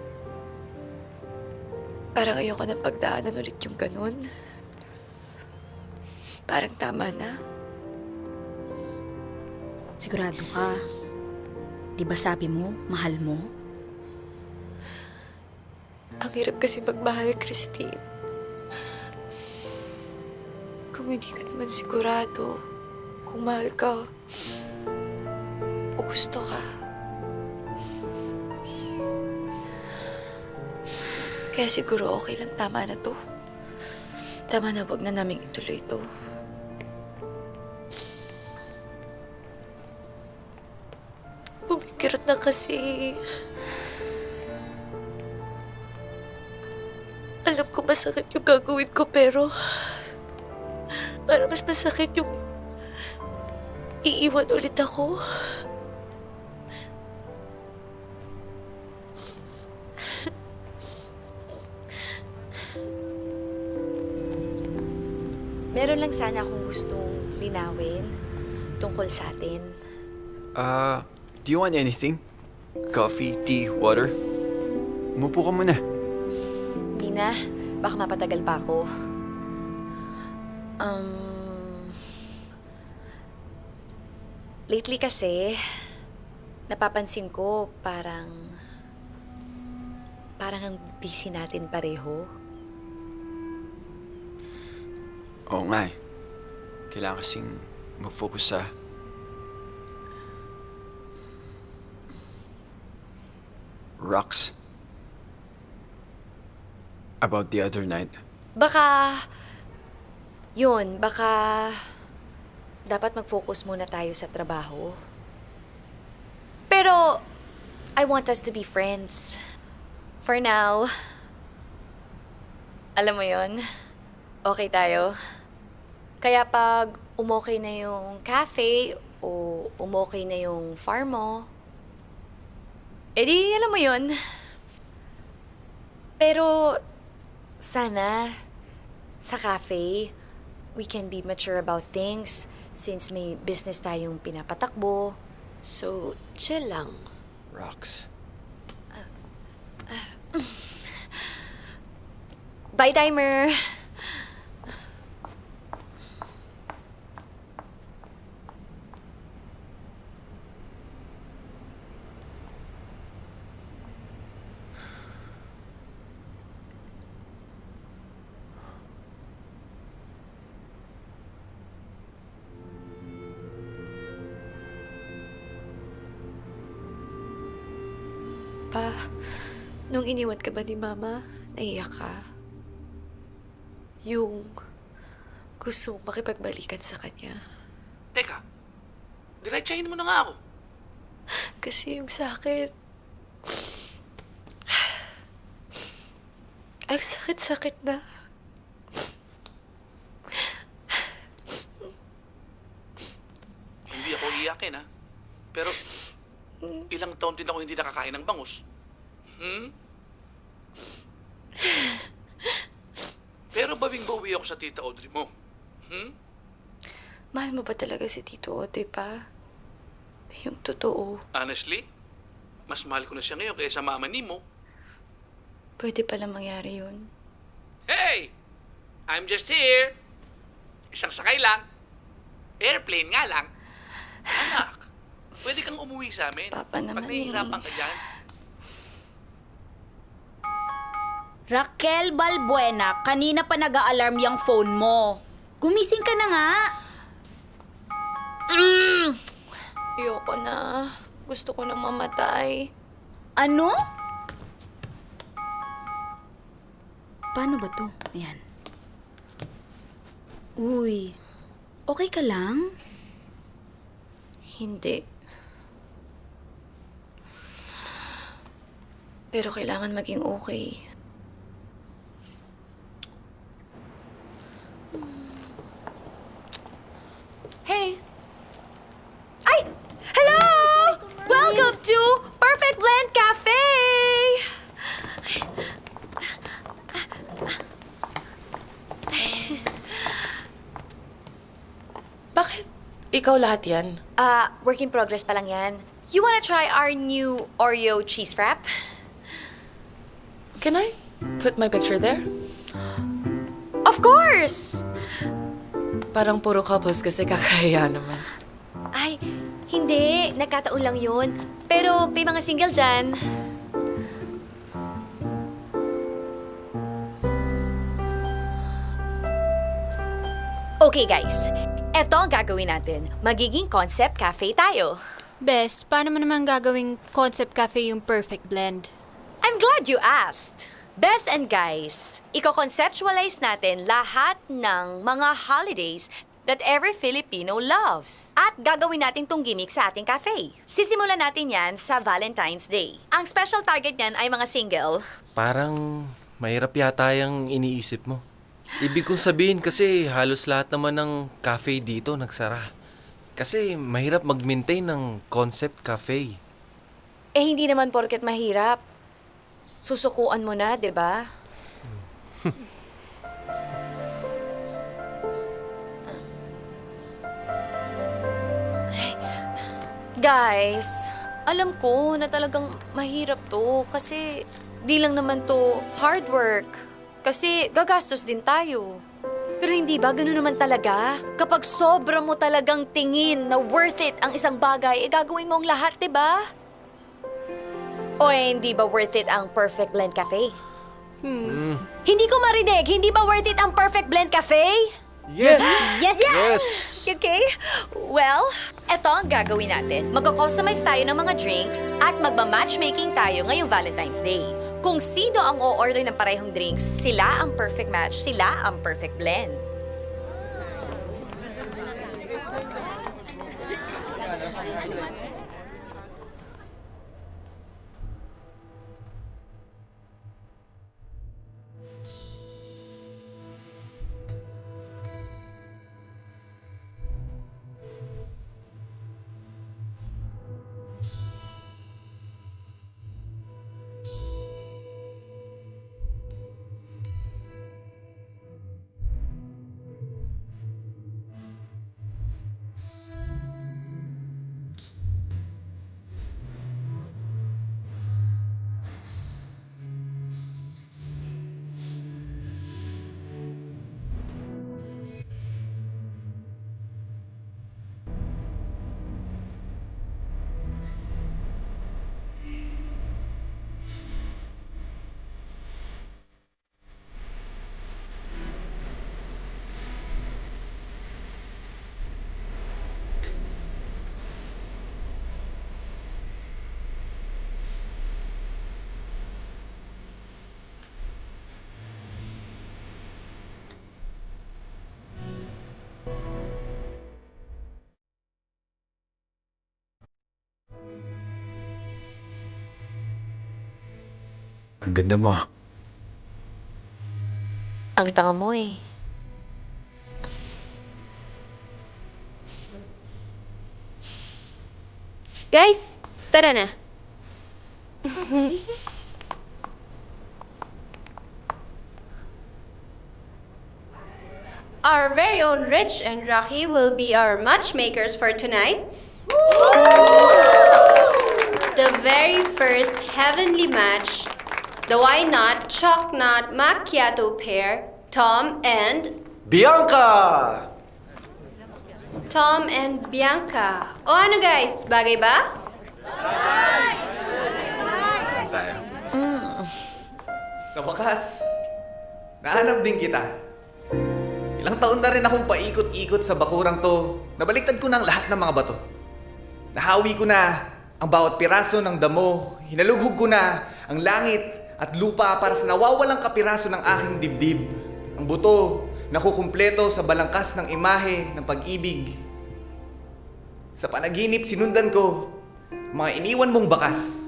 parang ayoko nang pagdaanan ulit yung ganun. Parang tama na. Sigurado ka? Di ba sabi mo, mahal mo? Ang hirap kasi magmahal, Christine. Kung hindi ka naman sigurado kung mahal ka o gusto ka. Kaya siguro okay lang, tama na to. Tama na, wag na namin ituloy ito. Pumikirot na kasi. Alam ko masakit yung gagawin ko, pero para mas masakit yung iiwan ulit ako. Meron lang sana akong gustong linawin tungkol sa atin. Do you want anything? Coffee, tea, water? Umupo ka muna. Di na, baka mapatagal pa ako. Lately kasi, napapansin ko parang ang busy natin pareho. Oo nga eh. Kailangan kasing mag-focus sa... Rocks. About the other night. Baka dapat mag-focus muna tayo sa trabaho. Pero, I want us to be friends. For now, alam mo yon, okay tayo. Kaya pag umokay na yung cafe o umokay na yung farm mo, edi alam mo yon. Pero sana sa cafe, we can be mature about things since may business tayong pinapatakbo. So, chill lang. Rocks. Bye, timer! Pa, nung iniwan ka ba ni Mama, naiyak ka? Yung gusto mong makipagbalikan sa kanya. Teka, diretsahin mo na nga ako. Kasi yung sakit, ang sakit-sakit na. Hindi ako iyakin, ha? Pero, ilang taon din ako hindi nakakain ng bangus. Pero bawing-bawi ako sa tita Audrey mo. Mahal mo ba talaga si Tito Audrey pa? Yung totoo. Honestly, mas mahal ko na siya ngayon kaysa mama ni mo. Pwede pala mangyari yun. Hey! I'm just here. Isang sakay lang. Airplane nga lang. Anak, pwede kang umuwi sa amin. Papa naman Pag nahihirapan ka dyan. Raquel Balbuena, kanina pa nag-a-alarm yung phone mo. Gumising ka na nga. Ayoko na. Gusto ko na mamatay. Ano? Paano ba to? Ayan. Uy, okay ka lang? Hindi. Pero kailangan maging okay. Hey! Ay! Hello! Welcome to Perfect Blend Cafe! Bakit? Ikaw lahat yan? Work in progress pa lang yan. You wanna try our new Oreo cheese wrap? Can I put my picture there? Of course! Parang puro couples kasi kakaya naman. Ay, hindi. Nagkataon lang yun. Pero may mga single dyan. Okay guys, eto ang gagawin natin. Magiging concept cafe tayo. Bes, paano mo naman gagawing concept cafe yung perfect blend? I'm glad you asked. Bes and guys, iko-conceptualize natin lahat ng mga holidays that every Filipino loves. At gagawin natin tong gimmick sa ating cafe. Sisimulan natin yan sa Valentine's Day. Ang special target niyan ay mga single. Parang mahirap yata yung iniisip mo. Ibig kong sabihin kasi halos lahat naman ng cafe dito nagsara. Kasi mahirap mag-maintain ng concept cafe. Eh hindi naman porket mahirap. Susukuan mo na, 'di ba? Guys, alam ko na talagang mahirap to kasi di lang naman to hard work. Kasi gagastos din tayo. Pero hindi ba ganun naman talaga? Kapag sobra mo talagang tingin na worth it ang isang bagay, eh gagawin mo ang lahat, diba? O eh, hindi ba worth it ang Perfect Blend Cafe? Hindi ko marinig, hindi ba worth it ang Perfect Blend Cafe? Yes! Yes! Yes! Okay. Well, eto ang gagawin natin. Magko-customize tayo ng mga drinks at magma-matchmaking tayo ngayong Valentine's Day. Kung sino ang o-order ng parehong drinks, sila ang perfect match, sila ang perfect blend. Ang ganda mo. Ang tanga mo eh. Guys, tara na. Our very own Rich and Rocky will be our matchmakers for tonight. The very first heavenly match, the Why Not Chalk Not Macchiato pair, Tom and Bianca! Tom and Bianca. O ano guys, bagay ba? Saan tayo? Sa wakas, nahanap din kita. Ilang taon na rin akong paikot-ikot sa bakurang to. Nabaliktad ko ng lahat ng mga bato. Nahawi ko na ang bawat piraso ng damo. Hinalughog ko na ang langit at lupa para sa nawawalang kapiraso ng aking dibdib. Ang buto, nakukumpleto sa balangkas ng imahe ng pag-ibig. Sa panaginip, sinundan ko mga iniwan mong bakas.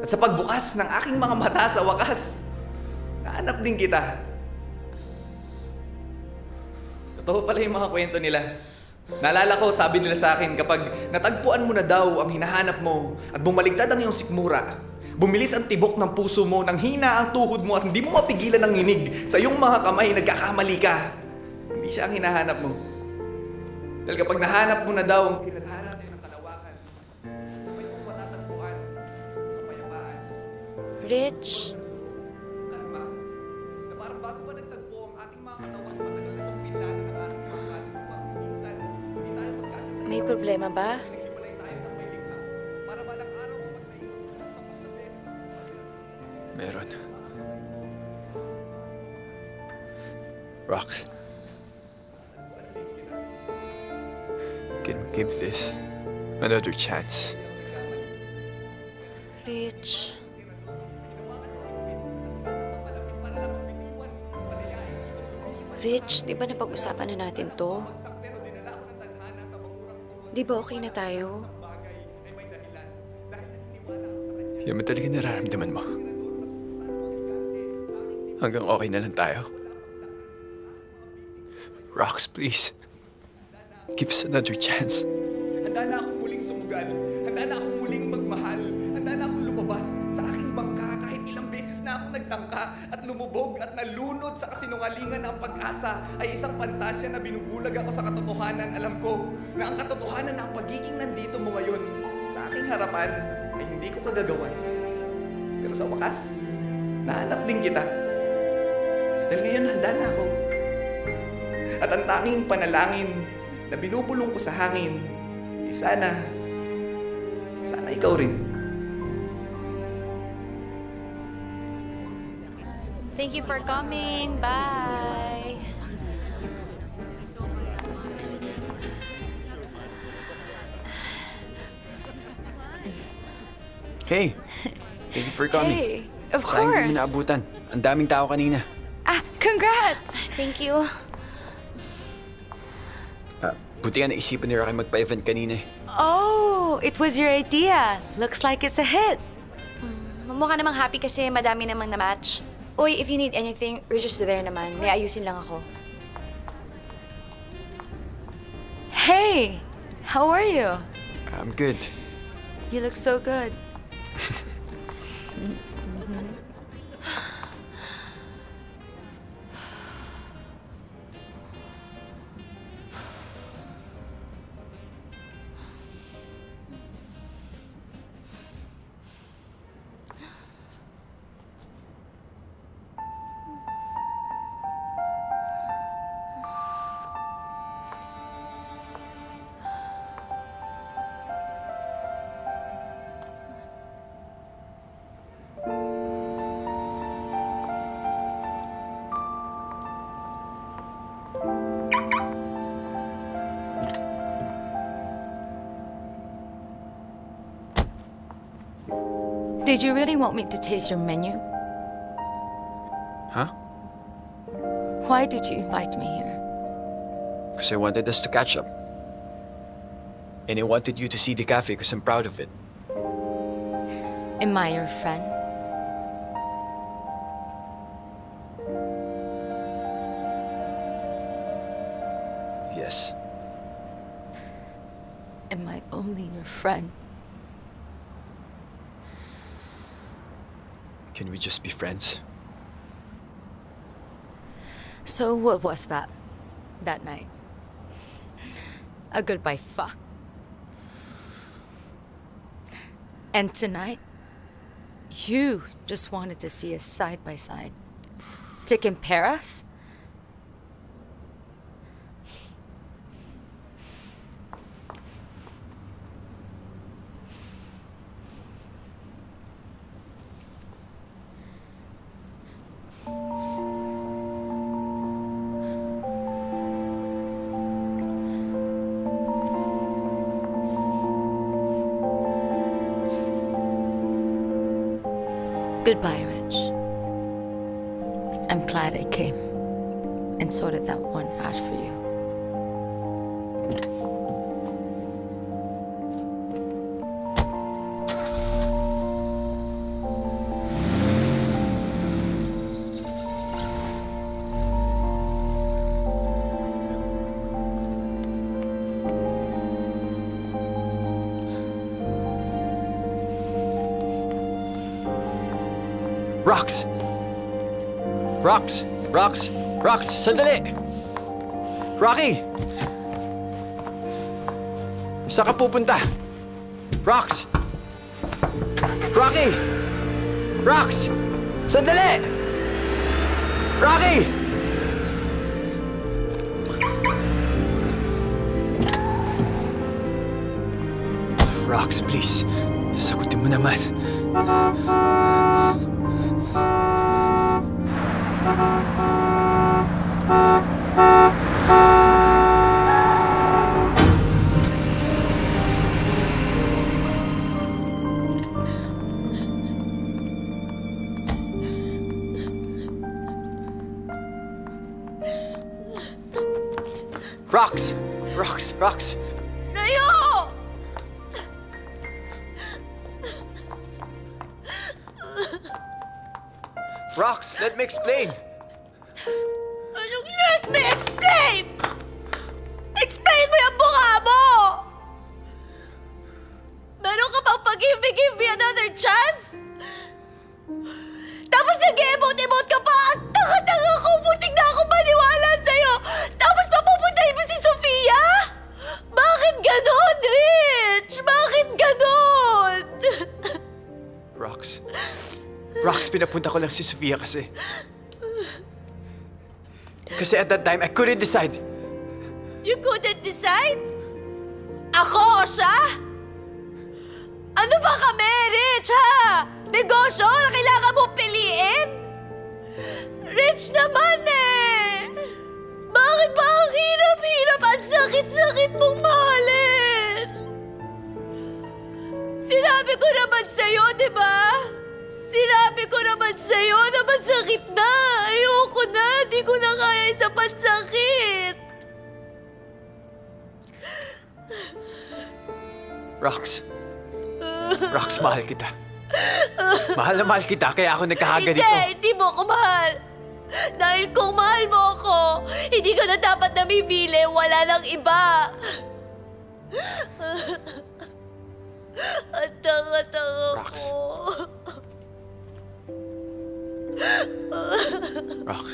At sa pagbukas ng aking mga mata sa wakas, nahanap din kita. Totoo pala yung mga kwento nila. Naalala ko, sabi nila sa akin, kapag natagpuan mo na daw ang hinahanap mo at bumaligtad ang iyong sikmura, bumilis ang tibok ng puso mo, nang hina ang tuhod mo at hindi mo mapigilan ang nginig, sa iyong mga kamay nagkakamali ka. Hindi siya ang hinahanap mo. Dahil kapag nahanap mo na daw ang tinadhana sa iyo ng kalawakan, sabay mong matatagpuan ang kapayapaan. Rich, Kalma, na parang bago pa nagtagpo ang ating mga katawan, matagal na itong pinlano ng ating mga kaluluwa. Minsan, hindi tayo magkasya sa may problema ba? Naghiwalay tayo ng may likha. Para balang araw kapag naiwan ka ng sapat na beses sa buhay. Meron. Rox. Can we give this another chance? Rich. Rich, di ba napag-usapan na natin to? Di ba okay na tayo? Yan ba talaga nararamdaman mo? Hanggang okay na lang tayo? Rox, please. Give us another chance. Handa na akong muling sumugal. Handa na akong muling magmahal. Handa na akong lumabas sa aking bangka kahit ilang beses na akong nagtangka at lumubog at nalunod sa kasinungalingan ng pag-asa ay isang pantasya na binubulag ako sa katotohanan. Alam ko na ang katotohanan ng pagiging nandito mo ngayon sa aking harapan ay hindi ko kagagawan. Pero sa wakas, nahanap din kita. Dahil ngayon handa na ako. At ang tanging panalangin na binubulong ko sa hangin, sana ikaw rin. Thank you for coming. Bye. Hey! Thank you for coming. Hey, of Sayang course. hindi mo naabutan. Ang daming tao kanina. Ah, congrats! Thank you. Buti nga naisipan ni Rocky magpa-event kanina eh. Oh, it was your idea. Looks like it's a hit. Mukha namang happy kasi madami namang na-match. Uy, if you need anything, we're just there naman. May ayusin lang ako. Hey, how are you? I'm good. You look so good. Did you really want me to taste your menu? Huh? Why did you invite me here? Because I wanted us to catch up. And I wanted you to see the cafe because I'm proud of it. Am I your friend? Yes. Am I only your friend? Can we just be friends? So what was that night? A goodbye fuck. And tonight, you just wanted to see us side by side. To compare us? Goodbye, Rich. I'm glad I came and sorted that one out for you. Rox! Rox! Rox! Rox! Sandali! Rocky! Saan ka pupunta? Rox! Rocky! Rox! Sandali! Rocky! Rox, please. Sagutin mo naman. Rox! Rox! Rox! Layo! Rox, let me explain! Anong let me explain? Explain mo yung mukha mo! Meron ka pang give me another chance? Tapos nag-emote-emote ka pa! Ang tanga-tanga ko! Butik na ako maniwala sa'yo! Tapos papupuntahin mo si Sofia? Bakit ganon, Rich? Bakit ganon? Rox. Rox, pinapunta ko lang si Sofia kasi... Kasi at that time, I couldn't decide. You couldn't decide? Ako o siya? Ano ba kami, Rich, ha? Negosyo na kailangan mo piliin? Rich naman eh! Bakit ba ang hirap-hirap at sakit-sakit mong mahalin? Sinabi ko naman sa'yo, di ba? Sinabi ko naman sa'yo na masakit na. Ayoko na. Di ko na kaya isa pansakit. Rox. Rox, mahal kita. Mahal na mahal kita, kaya ako nagkakaganito. Hindi mo ako mahal. Dahil kung mahal mo ako, hindi ka na dapat namimili. Wala nang iba. Ang tanga-tanga ko. Rox.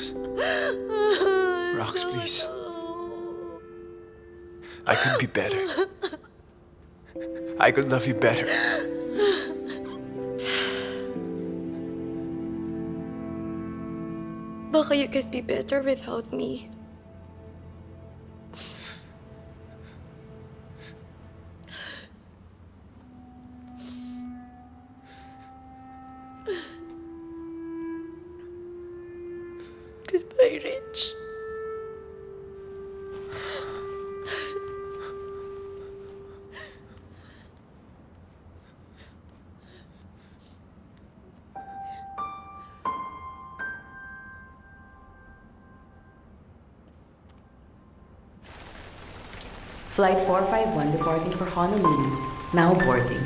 Rox, please. I could be better. I could love you better. Baka you could be better without me. Goodbye, Rich. Flight 451 departing for Honolulu. Now boarding.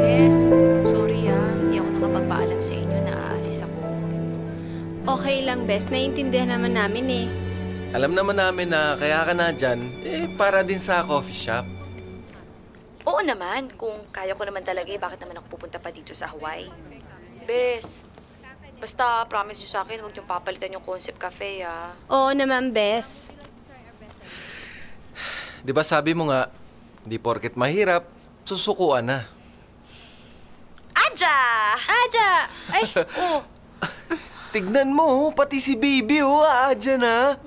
Bes, sorry hindi ako nakapagpaalam sa inyo na aalis ako. Okay lang, Bes. Naiintindihan naman namin eh. Alam naman namin na kaya ka na dyan, para din sa coffee shop. Oo naman, kung kaya ko naman talaga bakit naman ako pupunta pa dito sa Hawaii? Bes, basta promise nyo sa akin, huwag nyo papalitan yung Concept Cafe, Oo naman, Bes. Di ba sabi mo nga, di porket mahirap, susukuan na. Aja! Aja! Ay! Tignan mo, pati si baby, dyan na.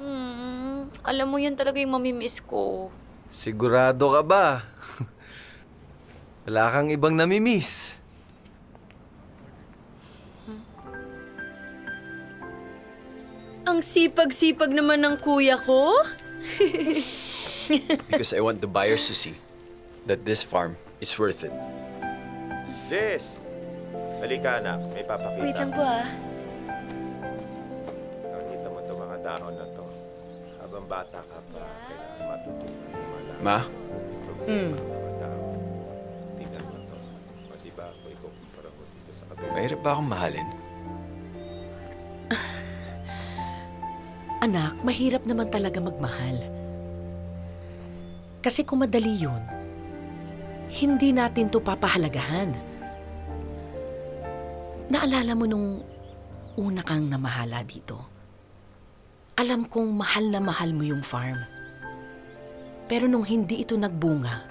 Alam mo yan talaga yung mamimiss ko. Sigurado ka ba? Wala kang ibang namimiss. Ang sipag-sipag naman ng kuya ko. Because I want the buyers to see that this farm is worth it. Liz! Halika anak, may papakita. Wait lang po Nakita mo itong mga dahon na to. Habang bata ka pa, kailangan matutunan yung mga Ma? mga dahon. Tingnan mo to. O diba ako ikukumpara mo dito sa kabila. Mahirap ba akong mahalin? Anak, mahirap naman talaga magmahal. Kasi kung madali yun, hindi natin to papahalagahan. Naalala mo nung una kang namahala dito? Alam kong mahal na mahal mo yung farm. Pero nung hindi ito nagbunga,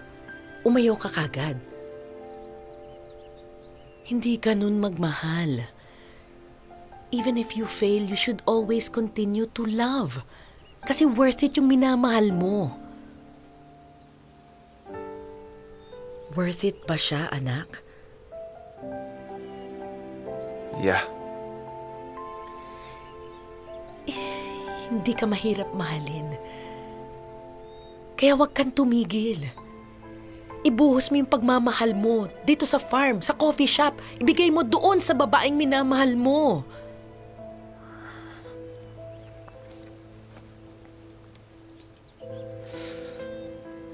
umayaw ka kagad. Hindi ganun magmahal. Even if you fail, you should always continue to love. Kasi worth it yung minamahal mo. Worth it ba siya, anak? Yeah. Hindi ka mahirap mahalin. Kaya wag kang tumigil. Ibuhos mo yung pagmamahal mo dito sa farm, sa coffee shop. Ibigay mo doon sa babaeng minamahal mo.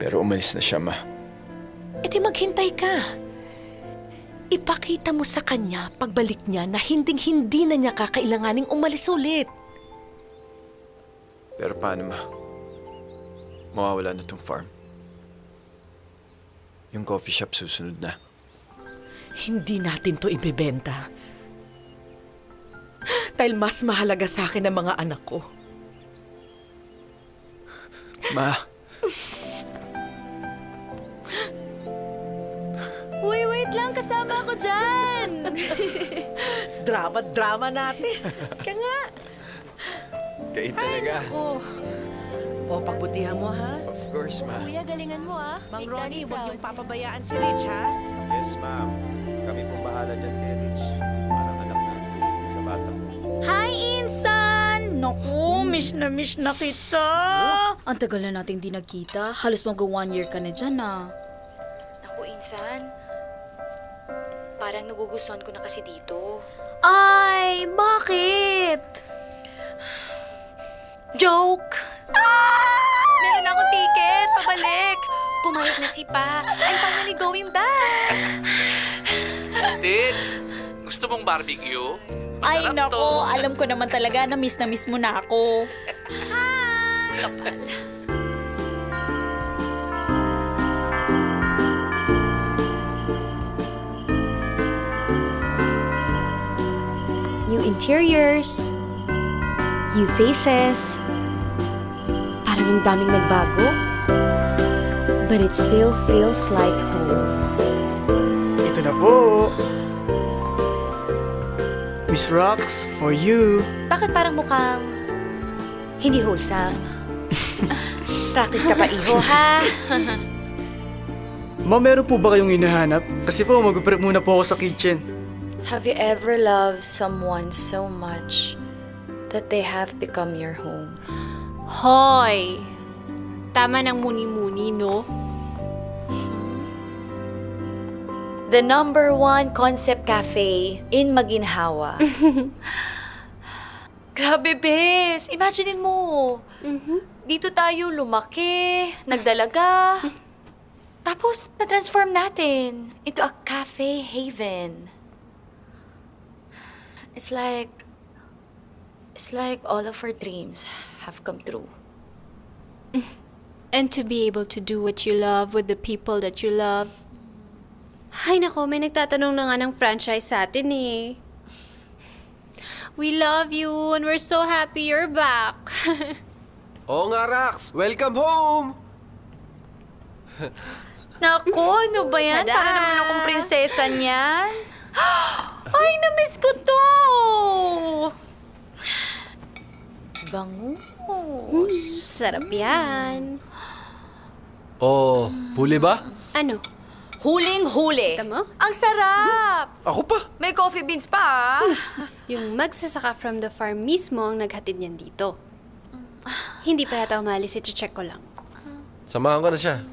Pero umalis na siya, Ma. E di maghintay ka. Ipakita mo sa kanya pagbalik niya na hinding-hindi na niya kakailanganing umalis ulit. Pero paano, Ma? Mawawala na tong farm. Yung coffee shop susunod na. Hindi natin to ibebenta. Dahil mas mahalaga sa akin ang mga anak ko. Ma, Uy, wait lang. Kasama ako dyan. Drama natin. Kaya nga. kayo talaga. O, pagbutihan mo, ha? Of course, Ma. Kuya, galingan mo ah. Mang Make Ronnie, Daddy huwag proud. niyong papabayaan si Rich, ha? Yes, ma'am. Kami pong bahala dyan kay Rich. Parang anak na sa bata. Hi, Insan! Naku, miss na kita. Ang tagal na nating di nagkita. Halos mag-1 year ka na dyan, ah. Naku, Insan. Parang nagugustuhan ko na kasi dito. Ay, bakit? Joke! Meron akong ticket, pabalik. Pumayag na si Pa. I'm finally going back. Tin, gusto mong barbecue? Ay, Masarap nako, to. alam ko naman talaga na miss mo na ako. Kapal. New interiors, new faces. Parang ang daming nagbago. But it still feels like home. Ito na po. Miss Rox, for you. Bakit parang mukhang hindi wholesome? Practice ka pa, iho, ha? Ma'am, meron po ba kayong hinahanap? Kasi po, mag-prep muna po ako sa kitchen. Have you ever loved someone so much that they have become your home? Hoy! Tama ng muni-muni, no? The #1 concept cafe in Maginhawa. Grabe, bes! Imaginein mo. Dito tayo lumaki, nagdalaga. Tapos, na-transform natin into a cafe haven. It's like all of our dreams have come true. And to be able to do what you love with the people that you love. Ay nako, may nagtatanong na nga ng franchise sa atin eh. We love you and we're so happy you're back. Oo nga, Rax. Welcome home! Naku, ano ba yan? Tada! Para naman akong prinsesa niyan. Ay, na-miss ko to! Bangus. Sarap yan. Oh, huli ba? Ano? Huling-huli. Kita mo? Ang sarap! Ako pa. May coffee beans pa, ah. Yung magsasaka from the farm mismo ang naghatid niyan dito. Hindi pa yata umalis, i-check ko lang. Samahan ko na siya.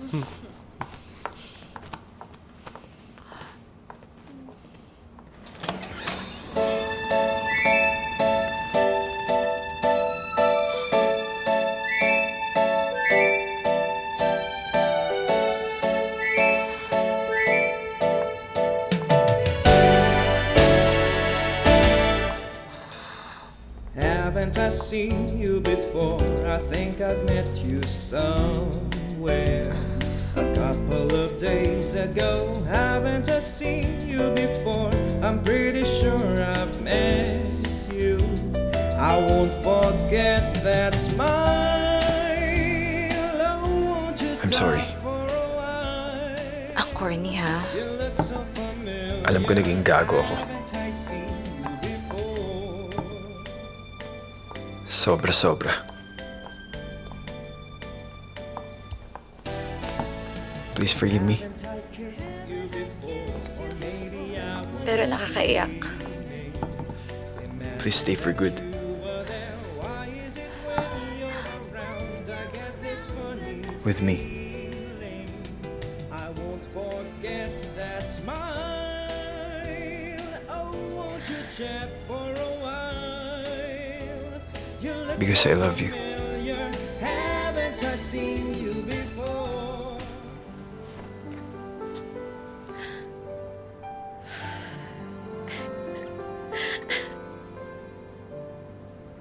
Haven't I seen you before? I think I've met you somewhere. somewhere. A couple of days ago, haven't I seen you before? I'm pretty sure I've met you. I won't forget that smile. Oh, won't you I'm sorry. Ang corny, ha? Alam ko naging gago ako. Sobra-sobra. Please forgive me. Pero nakakaiyak. Please stay for good. With me. I won't forget that smile. Oh, won't you chat for a while? You look Because I love you. familiar. Haven't I seen you before?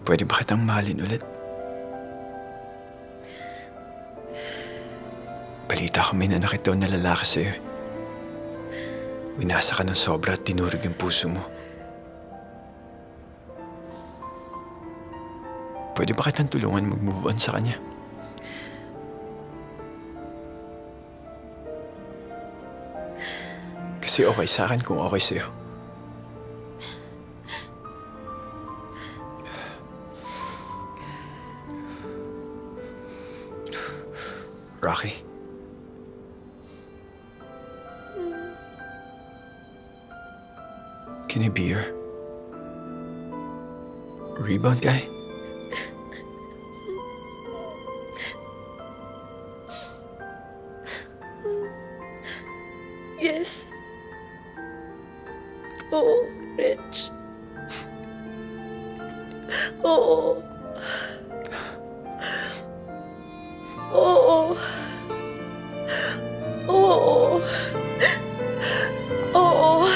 Pwede ba kitang mahalin ulit? Balita ko may nanakit daw na lalaki sa'yo. Winasa ka ng sobra at tinurog yung puso mo. Pwede ba kitang tulungan mag-move on sa kanya? Kasi okay sa akin kung okay sa'yo. Rocky? Can I be your rebound guy? Yes. Oo, Rich. Oo. Oo. Oo. Oo.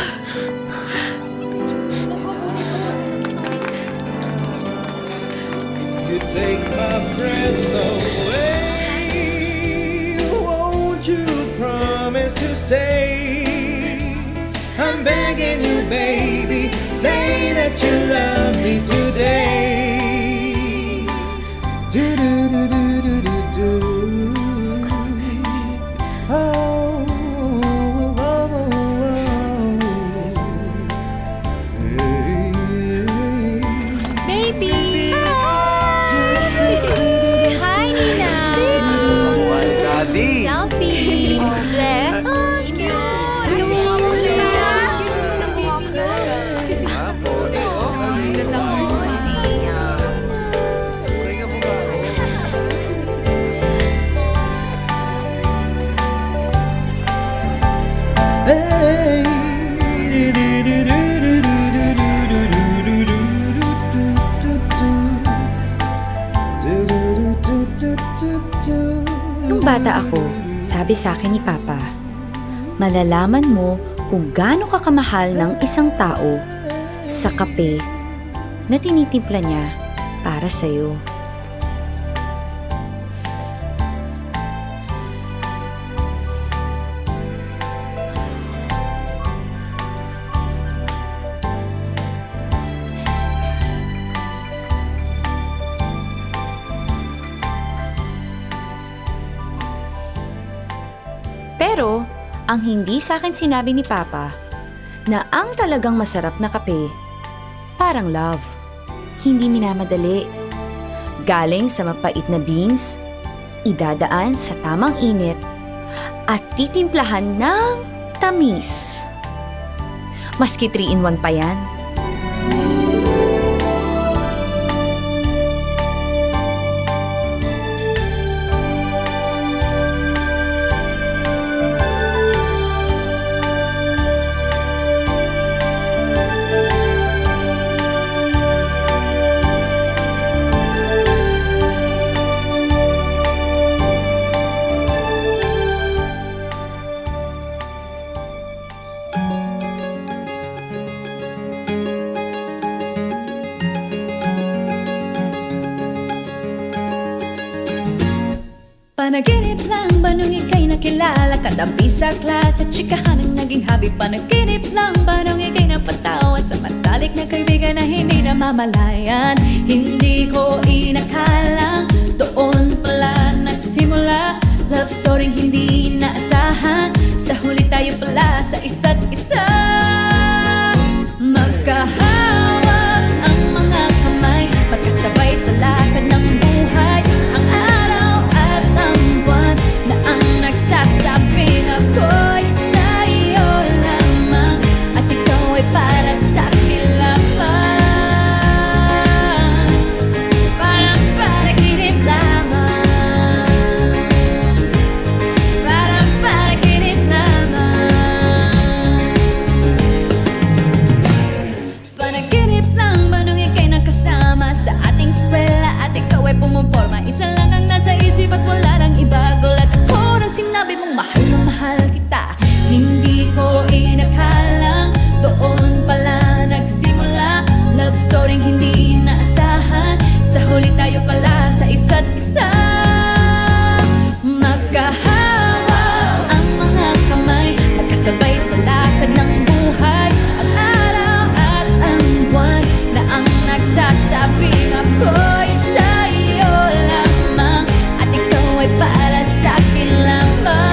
You take my breath away. Won't you promise to stay? I'm begging you, baby. Say that you love me today. Do do do do do do do. Oh, oh, oh, oh, Baby! Hi, Nina! Daddy! Selfie! Oh, bless! Nung bata ako, sabi sa akin ni Papa, malalaman mo kung gaano ka kamahal ng isang tao sa kape na tinitimpla niya para sa'yo. Pero, ang hindi sa akin sinabi ni Papa, na ang talagang masarap na kape, parang love. Hindi minamadali. Galing sa mapait na beans, idadaan sa tamang init, at titimplahan ng tamis. Maski 3-in-1 pa yan. Panaginip lang ba nung ika'y nakilala? Katabi sa klase, tsikahan ang naging hobby. Panaginip lang ba nung ika'y napatawa sa matalik na kaibigan na hindi namamalayan? Hindi ko inakalang doon pala nagsimula. Love story hindi inaasahan. Sa huli tayo pala sa isa't isa. Magkahawak ang mga kamay, magkasabay sa lakad ng buhay. Ang araw at ang buwan na ang nagsasabing ako'y sa'yo lamang at ikaw ay para sa'kin lamang. Parang panaginip lamang, parang panaginip lamang. Panaginip lang ba nung ika'y nakasama sa ating eskwela at ikaw ay pumuporma? Isa lang ang nasa isip at wala nang iba. Gulat ako nang sinabi mong mahal na mahal kita. Hindi ko inakalang doon pala nagsimula. Love story hindi inaasahan. Sa huli tayo pala sa isa't isa. Magkahawak ang mga kamay, magkasabay sa lakad ng buhay. Ang araw at ang buwan na ang nagsasabing ako'y sa'yo lamang at ikaw ay para sa'kin lamang.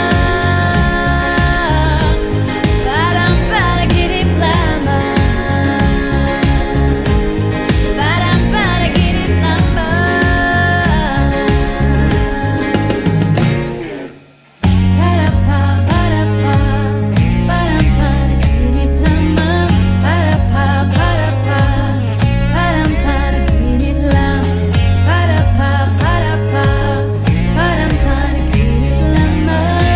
Parang panaginip lamang, parang panaginip lamang. Para-pa, para-pa, parang panaginip lamang. Para-pa, para-pa, parang panaginip lang. Para-pa, para-pa, parang panaginip lamang.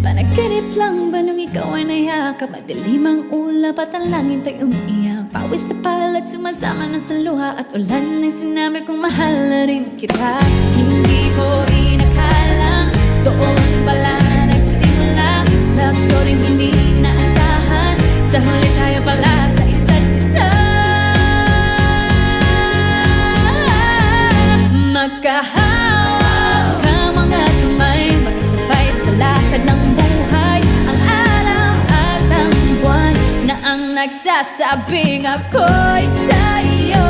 Panaginip lang ba nung ikaw ay nayakap? Madilim ang ulap at ang langit ay umiiyak. Pawis na palat sumasama na sa luha at ulan ng sinabi kong mahal na rin kita. Hindi ko inakalang doon pala nagsimula. Love story hindi inaasahan. Sa huli tayo pala sa isa't isa. Magkahawak ang mga kamay, magkasabay sa lakad ng buhay. Ang araw at ang buwan na ang nagsasabing ako'y sa'yo